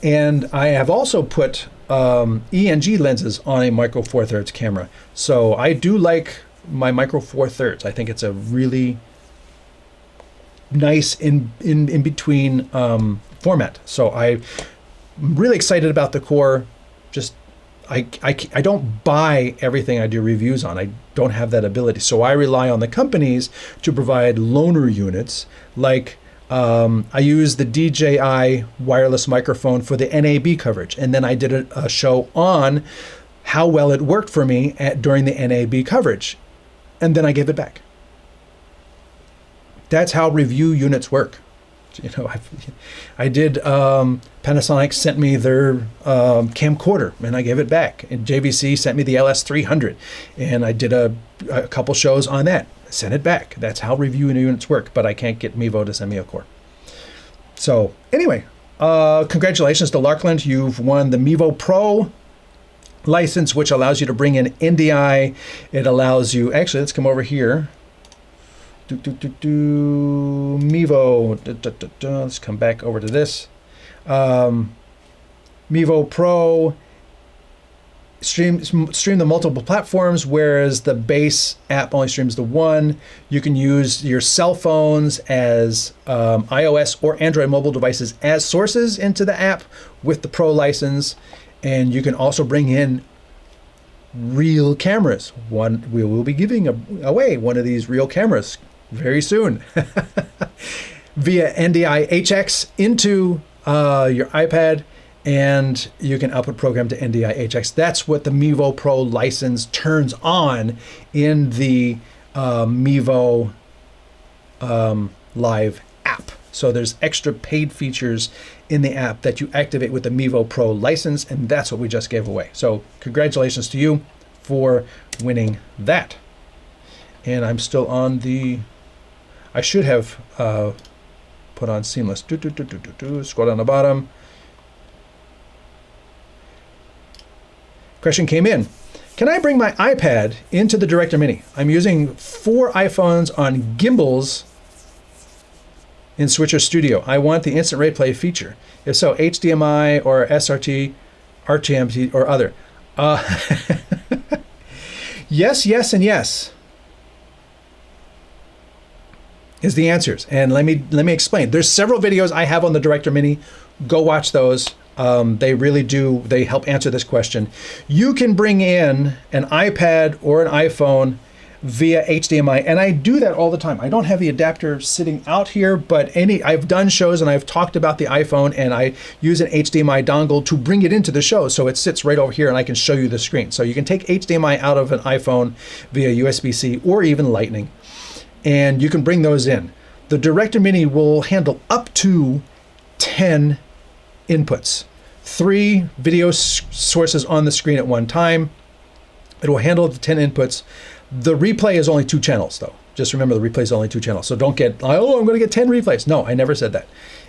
And I have also put ENG lenses on a Micro Four Thirds camera. So I do like my Micro Four Thirds. I think it's a really nice in between format. So I'm really excited about the core. Just I don't buy everything I do reviews on. I don't have that ability. So I rely on the companies to provide loaner units like I used the DJI wireless microphone for the NAB coverage, and then I did a show on how well it worked for me during the NAB coverage, and then I gave it back. That's how review units work. You know, I did, Panasonic sent me their camcorder, and I gave it back. And JVC sent me the LS300, and I did a couple shows on that. Sent it back. That's how review units work, but I can't get Mevo to send me a core. So anyway, congratulations to Larkland. You've won the Mevo Pro license, which allows you to bring in NDI. It allows you, actually, let's come over here. Mevo, let's come back over to this. Mevo Pro, stream the multiple platforms, whereas the base app only streams the one. You can use your cell phones as iOS or Android mobile devices as sources into the app with the Pro license. And you can also bring in real cameras. We will be giving away one of these real cameras very soon via NDI HX into your iPad, and you can output program to NDI HX. That's what the Mevo Pro license turns on in the Mevo Live app. So there's extra paid features in the app that you activate with the Mevo Pro license, and that's what we just gave away. So congratulations to you for winning that. And I'm still on the, I should have put on seamless. Scroll down the bottom. Question came in. Can I bring my iPad into the Director Mini? I'm using 4 iPhones on gimbals in Switcher Studio. I want the instant replay feature. If so, HDMI or SRT, RTMT or other. Yes, yes, and yes is the answers. And let me explain. There's several videos I have on the Director Mini. Go watch those. They really do. They help answer this question. You can bring in an iPad or an iPhone via HDMI, and I do that all the time. I don't have the adapter sitting out here, but I've done shows and I've talked about the iPhone, and I use an HDMI dongle to bring it into the show, so it sits right over here and I can show you the screen. So you can take HDMI out of an iPhone via USB-C or even Lightning, and you can bring those in. The Director Mini will handle up to 10 inputs, 3 video sources on the screen at one time. It will handle the 10 inputs. The replay is only 2 channels, though. Just remember, the replay is only 2 channels. So don't get, oh, I'm going to get 10 replays. No, I never said that.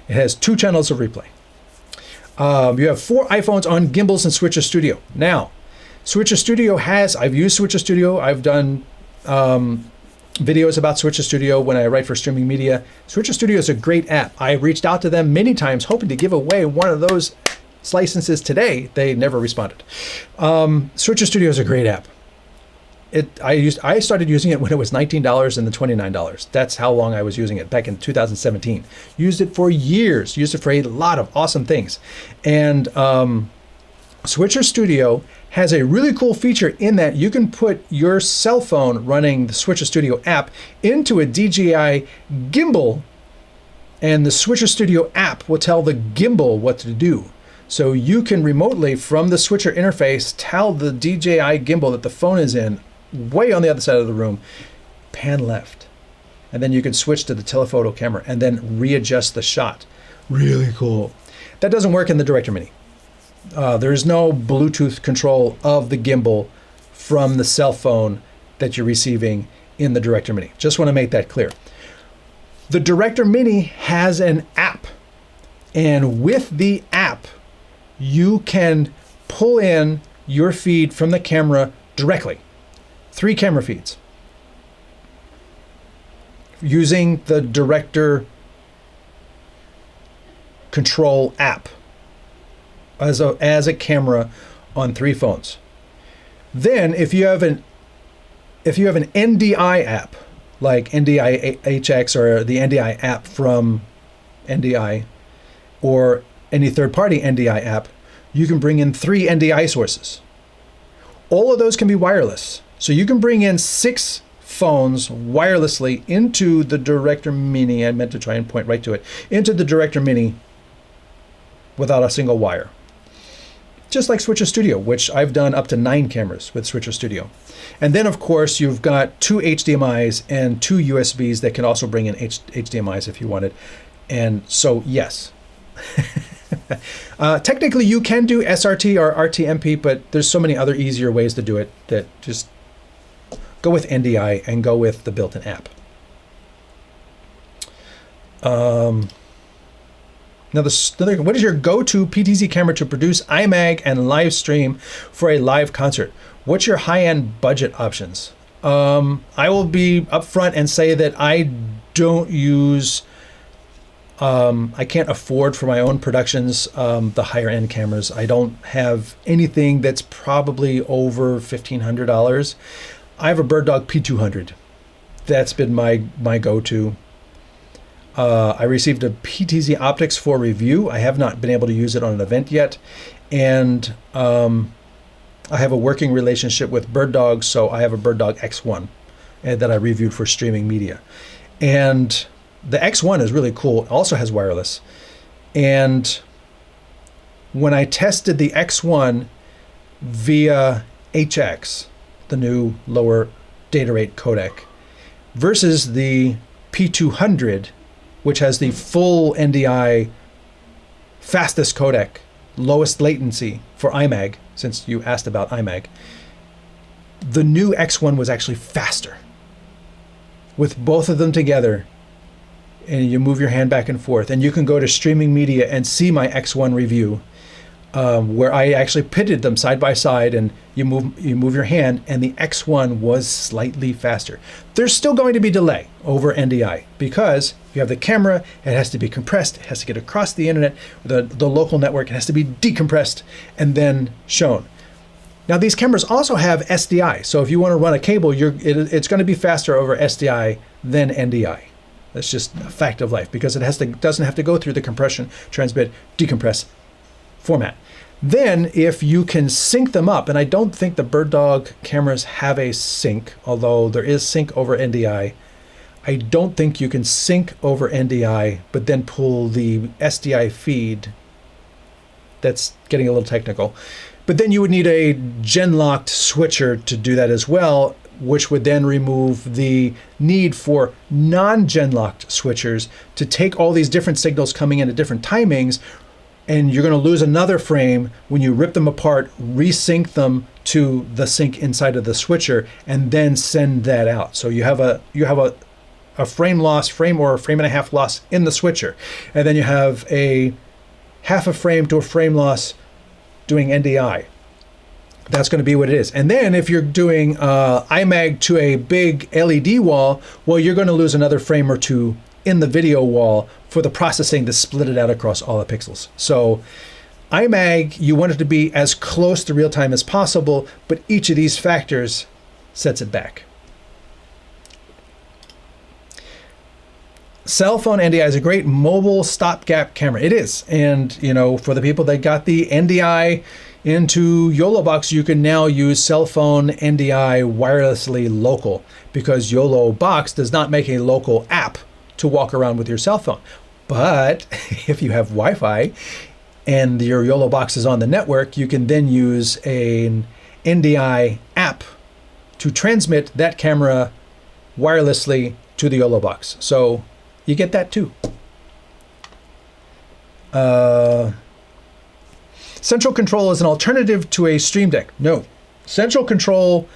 It has 2 channels of replay. You have 4 iPhones on gimbals in Switcher Studio. Now, Switcher Studio I've used Switcher Studio. I've done videos about Switcher Studio when I write for Streaming Media. Switcher Studio is a great app. I reached out to them many times hoping to give away one of those licenses today. They never responded. Switcher Studio is a great app. I started using it when it was $19 and then $29. That's how long I was using it, back in 2017. Used it for years. Used it for a lot of awesome things. And Switcher Studio has a really cool feature in that you can put your cell phone running the Switcher Studio app into a DJI gimbal, and the Switcher Studio app will tell the gimbal what to do. So you can remotely, from the Switcher interface, tell the DJI gimbal that the phone is in, way on the other side of the room, pan left. And then you can switch to the telephoto camera and then readjust the shot. Really cool. That doesn't work in the Director Mini. There is no Bluetooth control of the gimbal from the cell phone that you're receiving in the Director Mini. Just want to make that clear. The Director Mini has an app, and with the app, you can pull in your feed from the camera directly. 3 camera feeds using the Director Control app as a camera on 3 phones. Then if you have an NDI app like NDI HX or the NDI app from NDI or any third-party NDI app, you can bring in 3 NDI sources. All of those can be wireless. So you can bring in 6 phones wirelessly into the Director Mini. I meant to try and point right to it, into the Director Mini without a single wire. Just like Switcher Studio, which I've done up to 9 cameras with Switcher Studio. And then, of course, you've got 2 HDMIs and 2 USBs that can also bring in HDMIs if you wanted. And so, yes. Technically, you can do SRT or RTMP, but there's so many other easier ways to do it that just go with NDI and go with the built-in app. Now, what is your go-to PTZ camera to produce iMag and live stream for a live concert? What's your high-end budget options? I will be upfront and say that I don't use, I can't afford for my own productions the higher-end cameras. I don't have anything that's probably over $1,500. I have a BirdDog P200. That's been my go-to. I received a PTZ Optics for review. I have not been able to use it on an event yet. And I have a working relationship with BirdDog, so I have a BirdDog X1 that I reviewed for streaming media. And the X1 is really cool. It also has wireless. And when I tested the X1 via HX, the new lower data rate codec, versus the P200, which has the full NDI fastest codec, lowest latency for iMag, since you asked about iMag, the new X1 was actually faster. With both of them together, and you move your hand back and forth, and you can go to streaming media and see my X1 review, where I actually pitted them side by side, and you move your hand, and the X1 was slightly faster. There's still going to be delay over NDI because you have the camera, it has to be compressed, it has to get across the internet, the local network, it has to be decompressed and then shown. Now these cameras also have SDI, so if you want to run a cable, it's going to be faster over SDI than NDI. That's just a fact of life because it doesn't have to go through the compression, transmit, decompress format. Then if you can sync them up, and I don't think the BirdDog cameras have a sync, although there is sync over NDI, I don't think you can sync over NDI, but then pull the SDI feed. That's getting a little technical. But then you would need a gen-locked switcher to do that as well, which would then remove the need for non-gen-locked switchers to take all these different signals coming in at different timings, and you're going to lose another frame when you rip them apart, resync them to the sync inside of the switcher, and then send that out. So you have a frame loss, frame or a frame and a half loss in the switcher, and then you have a half a frame to a frame loss doing NDI. That's going to be what it is. And then if you're doing iMag to a big LED wall, well, you're going to lose another frame or two in the video wall for the processing to split it out across all the pixels. So iMag, you want it to be as close to real time as possible, but each of these factors sets it back. Cell phone NDI is a great mobile stopgap camera. It is. And, for the people that got the NDI into YOLOBOX, you can now use cell phone NDI wirelessly local because YOLOBOX does not make a local app to walk around with your cell phone. But if you have Wi-Fi and your YOLOBOX is on the network, you can then use an NDI app to transmit that camera wirelessly to the YOLOBOX. So you get that too. Central Control is an alternative to a StreamTek. No. Central Control,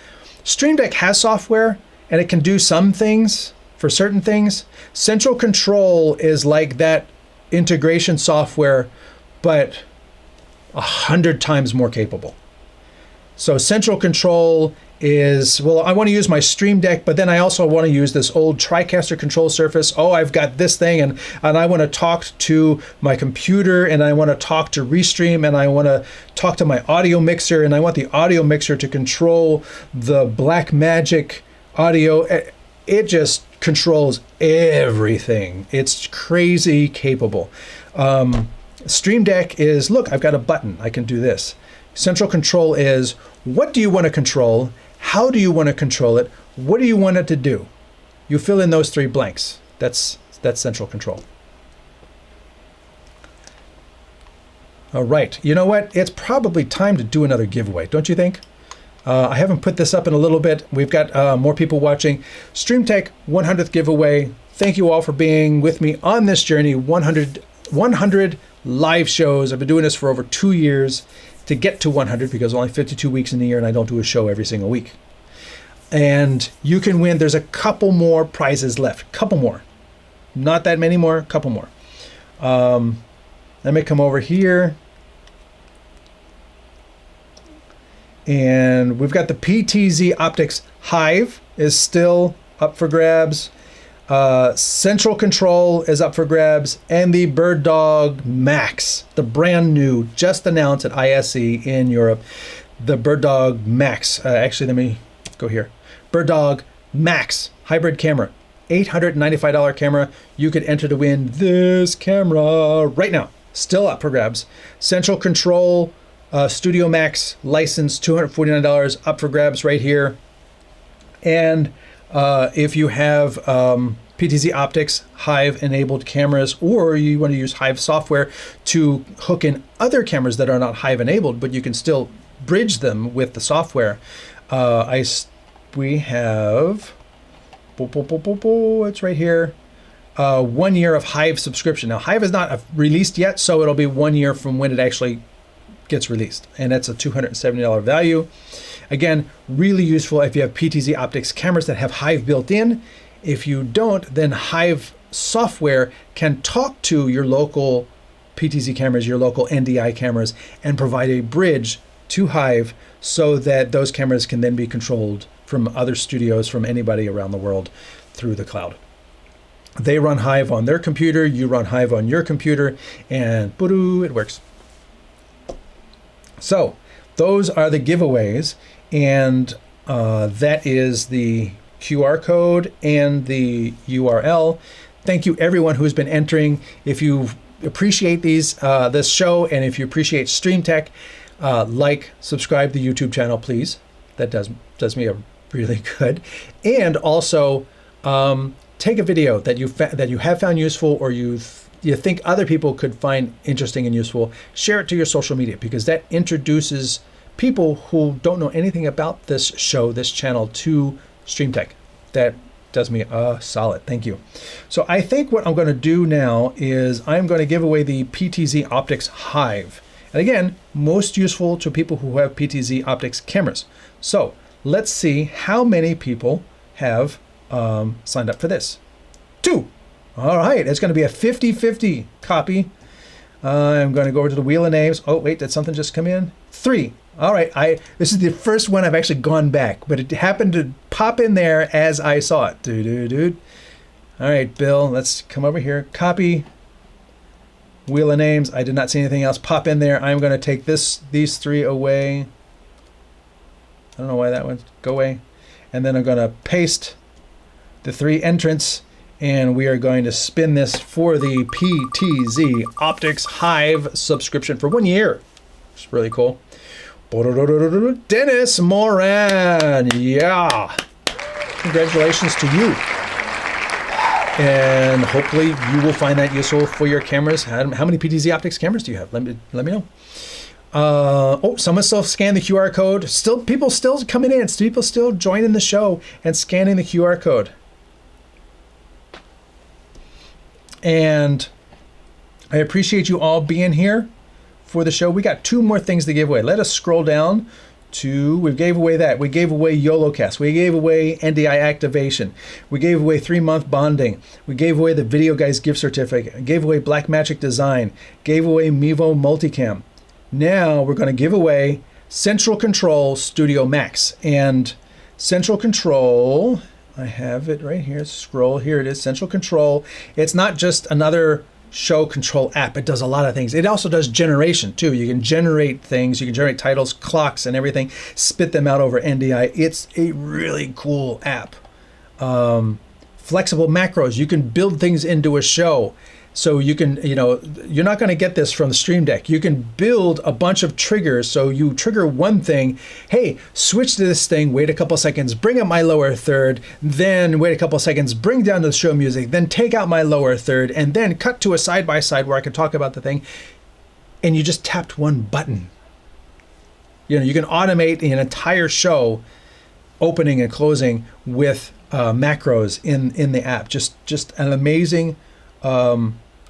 StreamTek has software and it can do some things for certain things. Central Control is like that integration software, but 100 times more capable. So Central Control is, well, I want to use my StreamTek, but then I also want to use this old TriCaster control surface. Oh, I've got this thing, and I want to talk to my computer, and I want to talk to Restream, and I want to talk to my audio mixer, and I want the audio mixer to control the Blackmagic audio. It just controls everything. It's crazy capable. StreamTek is, look, I've got a button. I can do this. Central Control is, what do you want to control? How do you want to control it? What do you want it to do? You fill in those 3 blanks. That's central control. All right, you know what? It's probably time to do another giveaway, don't you think? I haven't put this up in a little bit. We've got more people watching. StreamTek 100th giveaway. Thank you all for being with me on this journey. 100 live shows. I've been doing this for over 2 years to get to 100 because only 52 weeks in a year and I don't do a show every single week. And you can win. There's a couple more prizes left. Couple more. Not that many more. Couple more. Let me come over here. And we've got the PTZ Optics Hive is still up for grabs. Central Control is up for grabs. And the Bird Dog Max, the brand new, just announced at ISE in Europe. The Bird Dog Max. Actually, let me go here. Bird Dog Max hybrid camera. $895 camera. You could enter to win this camera right now. Still up for grabs. Central Control Studio Max license, $249 up for grabs right here. And if you have PTZ Optics Hive enabled cameras, or you want to use Hive software to hook in other cameras that are not Hive enabled, but you can still bridge them with the software. We have, it's right here. 1 year of Hive subscription. Now Hive is not released yet, so it'll be 1 year from when it actually gets released, and that's a $270 value. Again, really useful if you have PTZ Optics cameras that have Hive built in. If you don't, then Hive software can talk to your local PTZ cameras, your local NDI cameras, and provide a bridge to Hive so that those cameras can then be controlled from other studios, from anybody around the world through the cloud. They run Hive on their computer, you run Hive on your computer, and boodoo, it works. So those are the giveaways, and that is the QR code and the URL. Thank you everyone who's been entering. If you appreciate this show, and if you appreciate StreamTek, subscribe to the YouTube channel, please. That does me a really good. And also take a video that you have found useful, or you think other people could find interesting and useful. Share it to your social media, because that introduces people who don't know anything about this show, this channel, to StreamTek. That does me a solid. Thank you. So I think what I'm going to do now is I'm going to give away the PTZ Optics Hive. And again, most useful to people who have PTZ Optics cameras. So let's see how many people have signed up for this. 2. All right, it's going to be a 50-50 copy. I'm going to go over to the wheel of names. Oh, wait, did something just come in? 3. All right, this is the first one I've actually gone back, but it happened to pop in there as I saw it. All right, Bill, let's come over here. Copy. Wheel of names. I did not see anything else pop in there. I'm going to take these 3 away. I don't know why that one. Go away. And then I'm going to paste the 3 entrants. And we are going to spin this for the PTZ Optics Hive subscription for 1 year. It's really cool. Dennis Moran. Yeah. Congratulations to you. And hopefully you will find that useful for your cameras. How many PTZ Optics cameras do you have? Let me know. Oh, someone still scanned the QR code. People still coming in. People still joining the show and scanning the QR code. And I appreciate you all being here for the show. We got 2 more things to give away. Let us scroll down to, we gave away that. We gave away YOLOCast. We gave away NDI activation. We gave away 3-month bonding. We gave away the Video Guys gift certificate. Gave away Blackmagic Design. Gave away Mevo Multicam. Now we're going to give away Central Control Studio Max. And Central Control, I have it right here. Scroll. Here it is. Central Control. It's not just another show control app. It does a lot of things. It also does generation too. You can generate things. You can generate titles, clocks, and everything. Spit them out over NDI. It's a really cool app. Flexible macros. You can build things into a show. So you can, you're not going to get this from the StreamTek. You can build a bunch of triggers. So you trigger one thing, hey, switch to this thing, wait a couple seconds, bring up my lower third, then wait a couple seconds, bring down the show music, then take out my lower third, and then cut to a side-by-side where I can talk about the thing. And you just tapped one button. You can automate an entire show opening and closing with macros in the app. Just an amazing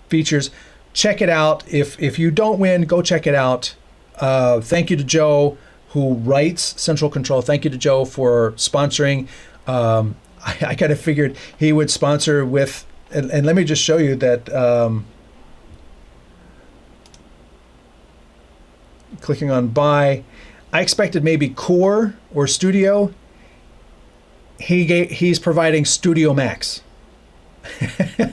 features. Check it out. If you don't win, go check it out. Thank you to Joe, who writes Central Control. Thank you to Joe for sponsoring. I kind of figured he would sponsor with, and let me just show you that. Clicking on buy, I expected maybe Core or Studio. He's providing Studio Max.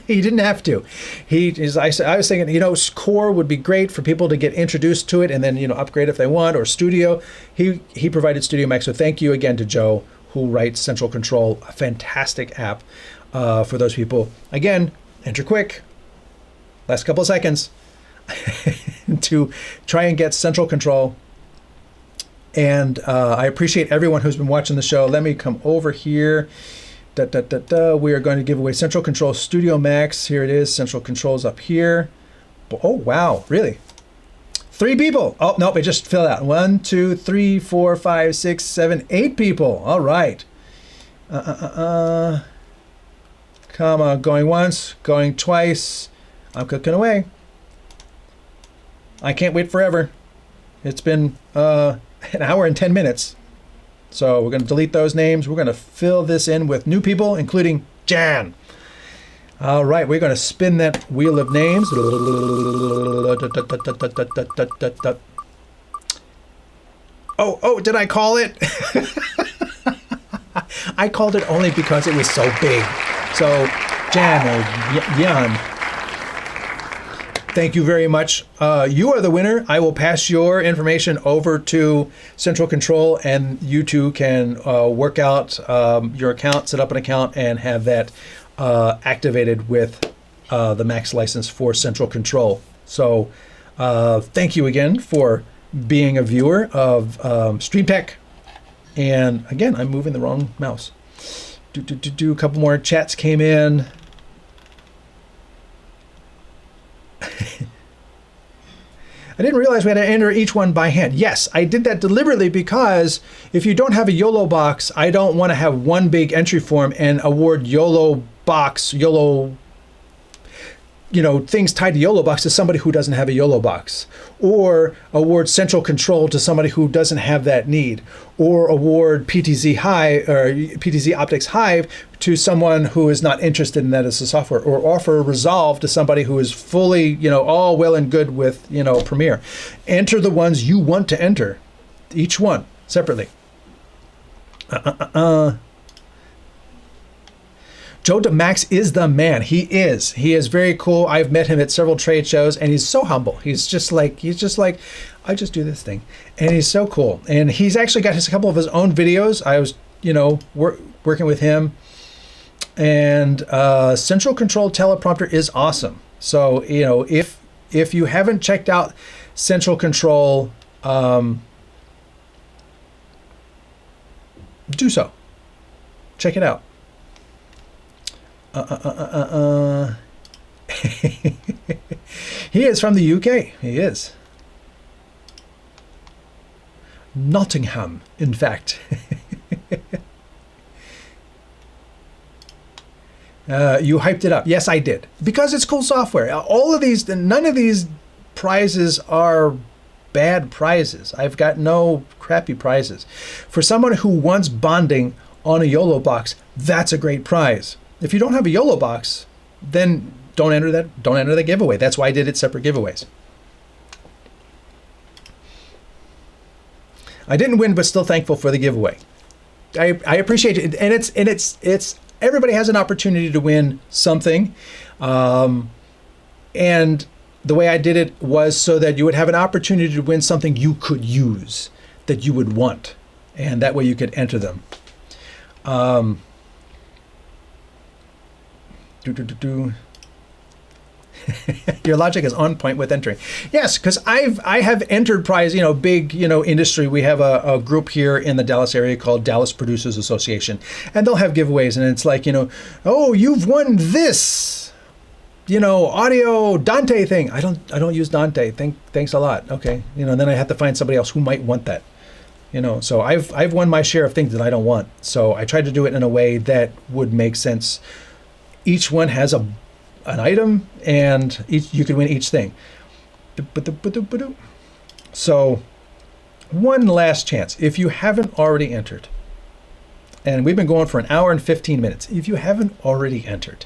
He didn't have to. I was thinking, Core would be great for people to get introduced to it and then, upgrade if they want, or Studio. He provided Studio Max. So thank you again to Joe, who writes Central Control, a fantastic app for those people. Again, enter quick. Last couple of seconds to try and get Central Control. And I appreciate everyone who's been watching the show. Let me come over here. We are going to give away Central Control Studio Max. Here it is. Central Control's up here. Oh, wow. Really? 3 people. Oh, nope. It just filled out. 1, 2, 3, 4, 5, 6, 7, 8 people. All right. Come on. Going once. Going twice. I'm cooking away. I can't wait forever. It's been an hour and 10 minutes. So we're going to delete those names. We're going to fill this in with new people, including Jan. All right, we're going to spin that wheel of names. Oh, did I call it? I called it only because it was so big. So Jan or Jan, thank you very much. You are the winner. I will pass your information over to Central Control, and you two can work out your account, set up an account, and have that activated with the Max license for Central Control. So thank you again for being a viewer of StreamTek. And again, I'm moving the wrong mouse. A couple more chats came in. I didn't realize we had to enter each one by hand. Yes, I did that deliberately because if you don't have a YOLOBOX, I don't want to have one big entry form and award YOLOBOX, things tied to YOLOBOX to somebody who doesn't have a YOLOBOX, or award Central Control to somebody who doesn't have that need, or award PTZ Hive or PTZ Optics Hive to someone who is not interested in that as a software, or offer Resolve to somebody who is fully, all well and good with, Premiere. Enter the ones you want to enter, each one separately. Joe DeMax is the man. He is very cool. I've met him at several trade shows, and he's so humble. He's just like, I just do this thing, and he's so cool. And he's actually got a couple of his own videos. I was, working with him, and Central Control teleprompter is awesome. So, if you haven't checked out Central Control, do so. Check it out. He is from the UK. He is. Nottingham, in fact. You hyped it up. Yes, I did. Because it's cool software. None of these prizes are bad prizes. I've got no crappy prizes. For someone who wants bonding on a YOLOBOX, that's a great prize. If you don't have a YOLOBOX, then don't enter the giveaway. That's why I did it separate giveaways. I didn't win, but still thankful for the giveaway. I appreciate it, and it's everybody has an opportunity to win something, and the way I did it was so that you would have an opportunity to win something you could use, that you would want, and that way you could enter them. Your logic is on point with entering. Yes, because I have entered prize, big, industry. We have a group here in the Dallas area called Dallas Producers Association, and they'll have giveaways, and it's like, oh, you've won this, audio Dante thing. I don't use Dante. Thanks a lot. Okay, then I have to find somebody else who might want that. So I've won my share of things that I don't want. So I try to do it in a way that would make sense. Each one has an item, and you can win each thing. So one last chance. If you haven't already entered, and we've been going for an hour and 15 minutes. If you haven't already entered,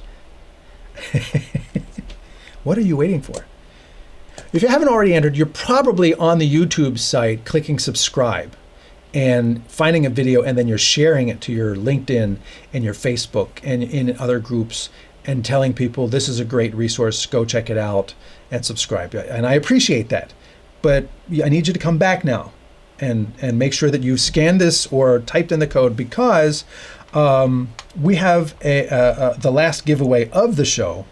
what are you waiting for? If you haven't already entered, you're probably on the YouTube site clicking subscribe and finding a video, and then you're sharing it to your LinkedIn and your Facebook and in other groups and telling people this is a great resource, go check it out and subscribe. And I appreciate that. But I need you to come back now and make sure that you scanned this or typed in the code, because we have the last giveaway of the show.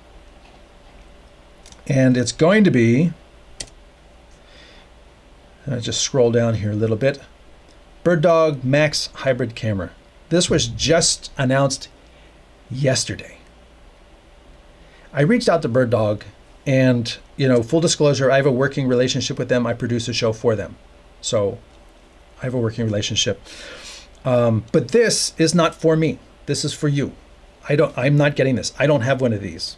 And it's going to be, just scroll down here a little bit, BirdDog Max Hybrid Camera. This was just announced yesterday. I reached out to BirdDog, and full disclosure, I have a working relationship with them. I produce a show for them, so I have a working relationship. But this is not for me. This is for you. I'm not getting this. I don't have one of these.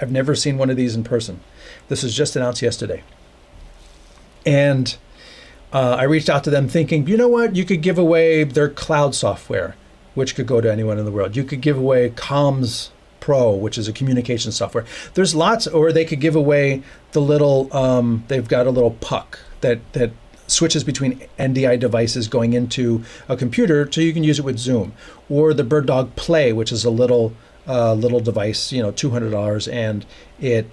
I've never seen one of these in person. This was just announced yesterday, and I reached out to them thinking, you know what? You could give away their cloud software, which could go to anyone in the world. You could give away Comms Pro, which is a communication software. There's lots, or they could give away the little, they've got a little puck that switches between NDI devices going into a computer so you can use it with Zoom. Or the BirdDog Play, which is a little device, $200, and it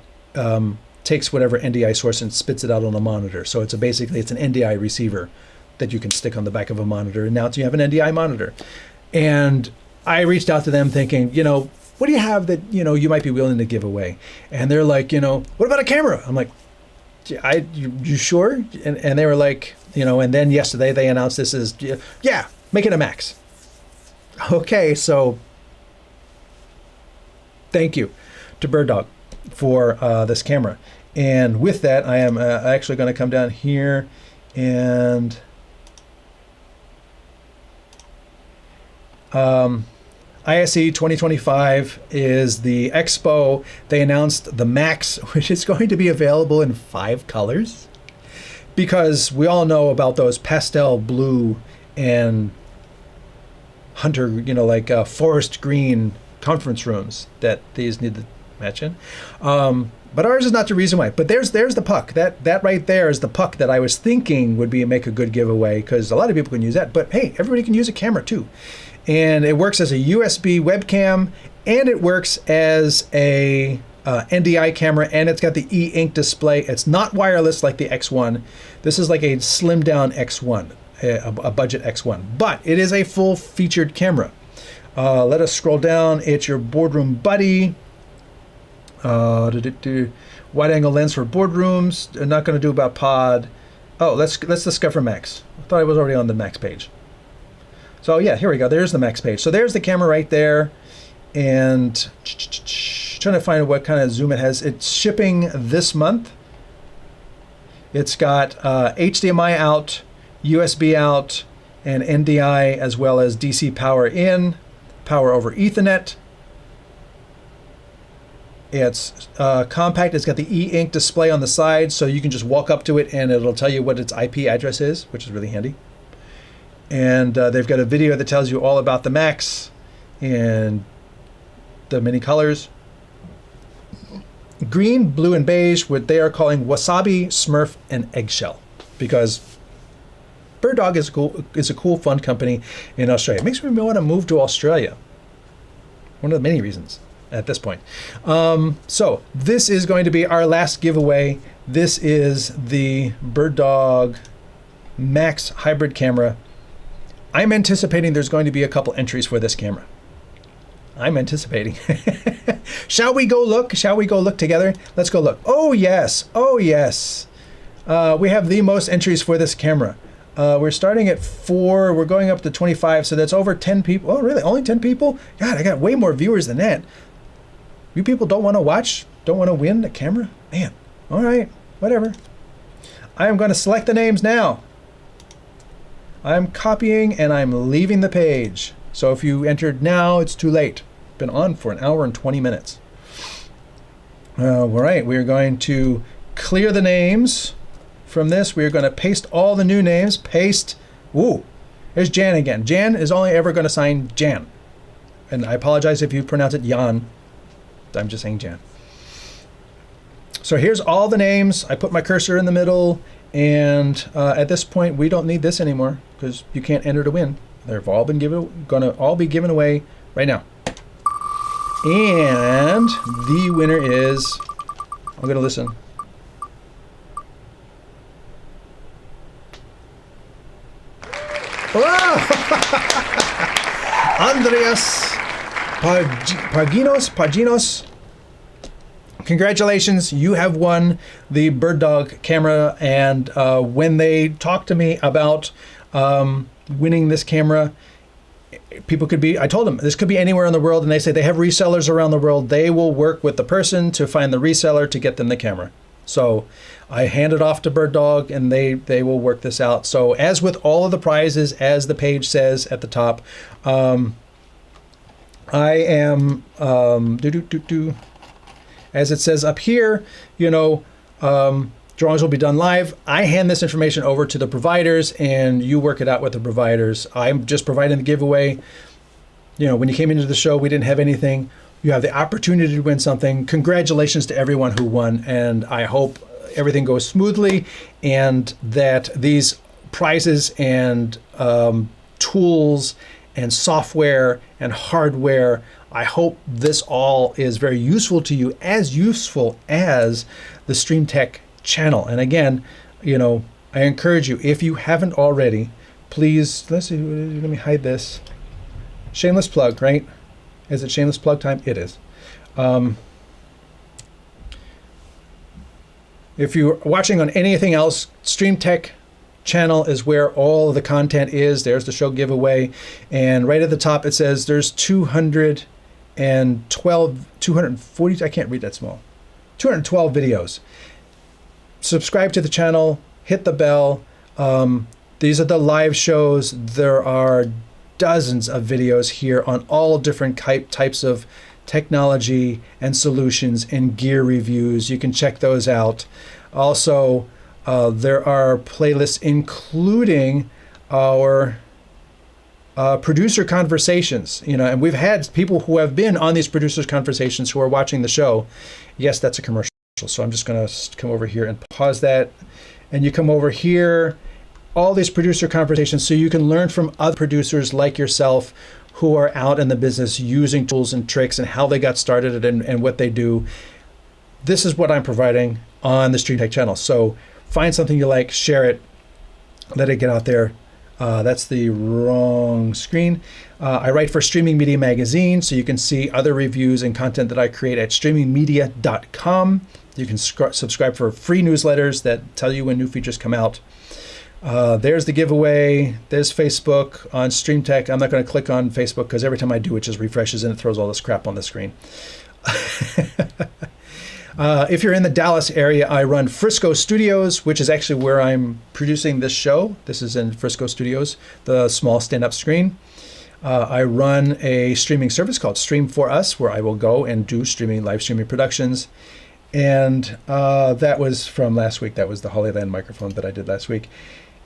takes whatever NDI source and spits it out on a monitor. So basically it's an NDI receiver that you can stick on the back of a monitor, and now you have an NDI monitor. And I reached out to them thinking, what do you have that you might be willing to give away? And they're like, what about a camera? I'm like, you sure? And they were like, and then yesterday they announced this is, yeah, make it a Max. Okay, so thank you to BirdDog for this camera. And with that, I am actually going to come down here and ISE 2025 is the expo. They announced the Max, which is going to be available in 5 colors, because we all know about those pastel blue and hunter, like forest green conference rooms that these need to match in. But ours is not the reason why. But there's the puck. That right there is the puck that I was thinking would make a good giveaway, because a lot of people can use that. But hey, everybody can use a camera too. And it works as a USB webcam, and it works as a NDI camera, and it's got the e-ink display. It's not wireless like the X1. This is like a slimmed down X1, a budget X1. But it is a full featured camera. Let us scroll down. It's your boardroom buddy. Wide angle lens for boardrooms. I'm not going to do about pod. Oh, let's discover Max. I thought I was already on the Max page. So yeah, here we go. There's the Max page. So there's the camera right there, and trying to find what kind of zoom it has. It's shipping this month. It's got HDMI out, USB out, and NDI, as well as DC power in, power over Ethernet. It's compact. It's got the e-ink display on the side, so you can just walk up to it and it'll tell you what its IP address is, which is really handy. And they've got a video that tells you all about the Max and the many colors. Green, blue, and beige, what they are calling Wasabi, Smurf, and Eggshell, because BirdDog is a cool, fun company in Australia. It makes me want to move to Australia. One of the many reasons at this point. So this is going to be our last giveaway. This is the BirdDog Max hybrid camera. I'm anticipating there's going to be a couple entries for this camera. I'm anticipating. Shall we go look? Shall we go look together? Let's go look. Oh, yes. Oh, yes. We have the most entries for this camera. We're starting at 4. We're going up to 25. So that's over 10 people. Oh, really? Only 10 people? God, I got way more viewers than that. You people don't want to watch? Don't want to win the camera? Man. All right. Whatever. I am going to select the names now. I'm copying and I'm leaving the page. So if you entered now, it's too late. Been on for 1 hour and 20 minutes. All right. We're going to clear the names from this. We're going to paste all the new names. Paste. Ooh, there's Jan again. Jan is only ever going to sign Jan. And I apologize if you pronounce it Jan. I'm just saying Jan. So here's all the names. I put my cursor in the middle. And at this point, we don't need this anymore because you can't enter to win. They've all been gonna all be given away right now. And the winner is, I'm gonna listen. Andreas Paginos. Congratulations, you have won the Bird Dog camera. And when they talked to me about winning this camera, people could be, I told them this could be anywhere in the world, and they say they have resellers around the world. They will work with the person to find the reseller to get them the camera. So I hand it off to Bird Dog and they will work this out. So as with all of the prizes, as the page says at the top, I am, as it says up here, you know, drawings will be done live. I hand this information over to the providers and you work it out with the providers. I'm just providing the giveaway. You know, when you came into the show, we didn't have anything. You have the opportunity to win something. Congratulations to everyone who won. And I hope everything goes smoothly and that these prizes and tools and software and hardware, I hope this all is very useful to you, as useful as the StreamTek channel. And again, you know, I encourage you, if you haven't already, please, let's see, let me hide this. Shameless plug, right? Is it shameless plug time? It is. If you're watching on anything else, StreamTek channel is where all of the content is. There's the show giveaway. And right at the top, it says there's 240, I can't read that small, 212 videos. Subscribe to the channel, hit the bell. These are the live shows. There are dozens of videos here on all different types of technology and solutions and gear reviews. You can check those out. Also, there are playlists including our producer conversations, you know, and we've had people who have been on these producers conversations who are watching the show. Yes, that's a commercial. So I'm just going to come over here and pause that. And you come over here, all these producer conversations, so you can learn from other producers like yourself who are out in the business using tools and tricks and how they got started and what they do. This is what I'm providing on the StreamTek channel. So find something you like, share it, let it get out there. That's the wrong screen. I write for Streaming Media Magazine, so you can see other reviews and content that I create at streamingmedia.com. You can subscribe for free newsletters that tell you when new features come out. There's the giveaway. There's Facebook on StreamTek. I'm not going to click on Facebook because every time I do, it just refreshes and it throws all this crap on the screen. If you're in the Dallas area, I run Frisco Studios, which is actually where I'm producing this show. This is in Frisco Studios, the small stand-up screen. I run a streaming service called Stream for Us, where I will go and do live streaming productions. And that was from last week. That was the Hollyland microphone that I did last week.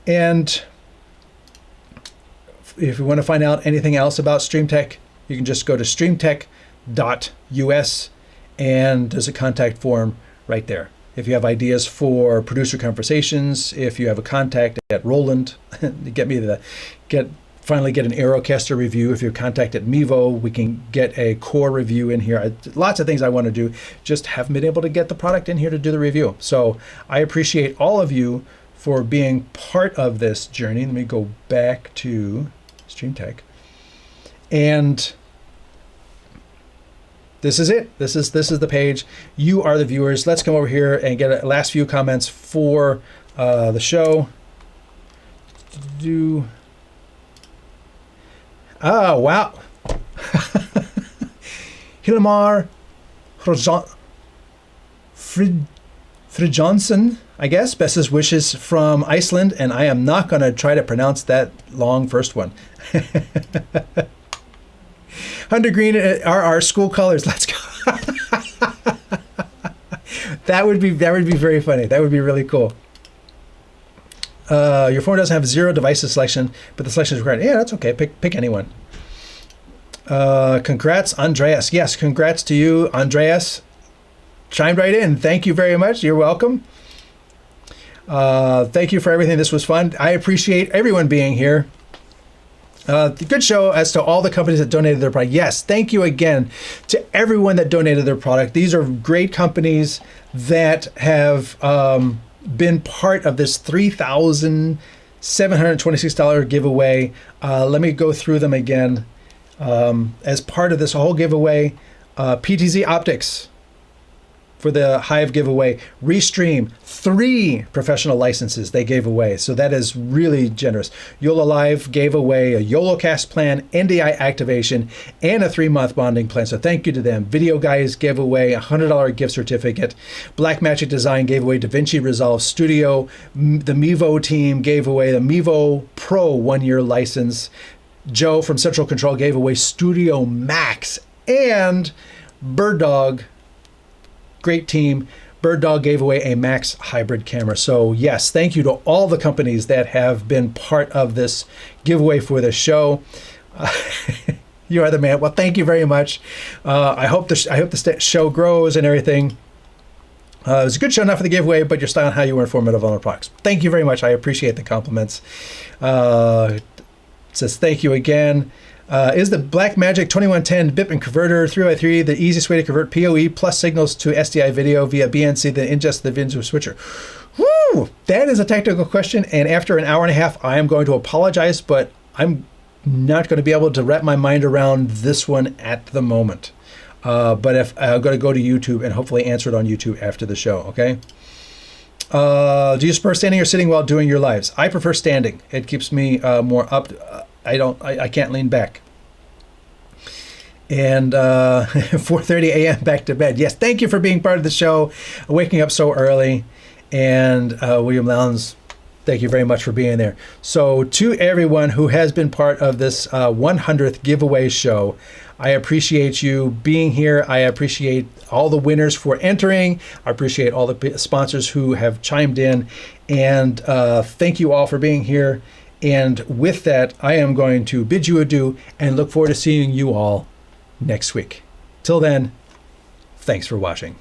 And if you want to find out anything else about StreamTek, you can just go to streamtek.us. And there's a contact form right there. If you have ideas for producer conversations, if you have a contact at Roland, finally get an Aerocaster review. If you contact at Mevo, we can get a core review in here. Lots of things I want to do, just haven't been able to get the product in here to do the review. So I appreciate all of you for being part of this journey. Let me go back to StreamTek. And this is it. This is the page. You are the viewers. Let's come over here and get a last few comments for the show. Oh, wow. Hilmar Fridjonsson, I guess. Bestest wishes from Iceland, and I am not going to try to pronounce that long first one. Hunter Green are our school colors. Let's go. That would be very funny. That would be really cool. Your phone doesn't have 0 devices selection, but the selection is required. Yeah, that's okay. Pick anyone. Congrats, Andreas. Yes, congrats to you, Andreas. Chimed right in. Thank you very much. You're welcome. Thank you for everything. This was fun. I appreciate everyone being here. Good show as to all the companies that donated their product. Yes, thank you again to everyone that donated their product. These are great companies that have been part of this $3,726 giveaway. Let me go through them again. As part of this whole giveaway, PTZ Optics for the Hive giveaway, Restream, 3 professional licenses they gave away. So that is really generous. YOLO Live gave away a YOLOcast plan, NDI activation, and a 3-month bonding plan. So thank you to them. Video Guys gave away a $100 gift certificate. Blackmagic Design gave away DaVinci Resolve Studio. The Mevo team gave away the Mevo Pro 1-year license. Joe from Central Control gave away Studio Max, and Bird Dog, great team. Bird Dog gave away a Max hybrid camera. So yes, thank you to all the companies that have been part of this giveaway for the show. You are the man. Well, thank you very much. I hope the show grows and everything. It was a good show, not for the giveaway, but your style and how you were informative on our products. Thank you very much. I appreciate the compliments. Says thank you again. Is the Blackmagic 2110 BIP converter 3x3 the easiest way to convert PoE plus signals to SDI video via BNC then ingest the VINs with switcher? Woo! That is a technical question, and after an hour and a half, I am going to apologize, but I'm not going to be able to wrap my mind around this one at the moment. But if I'm going to go to YouTube and hopefully answer it on YouTube after the show, okay? Do you prefer standing or sitting while doing your lives? I prefer standing. It keeps me more up. I can't lean back. And 4:30 a.m. back to bed. Yes, thank you for being part of the show, waking up so early. And William Lowndes, thank you very much for being there. So to everyone who has been part of this 100th giveaway show, I appreciate you being here. I appreciate all the winners for entering. I appreciate all the sponsors who have chimed in. And thank you all for being here. And with that, I am going to bid you adieu and look forward to seeing you all next week. Till then, thanks for watching.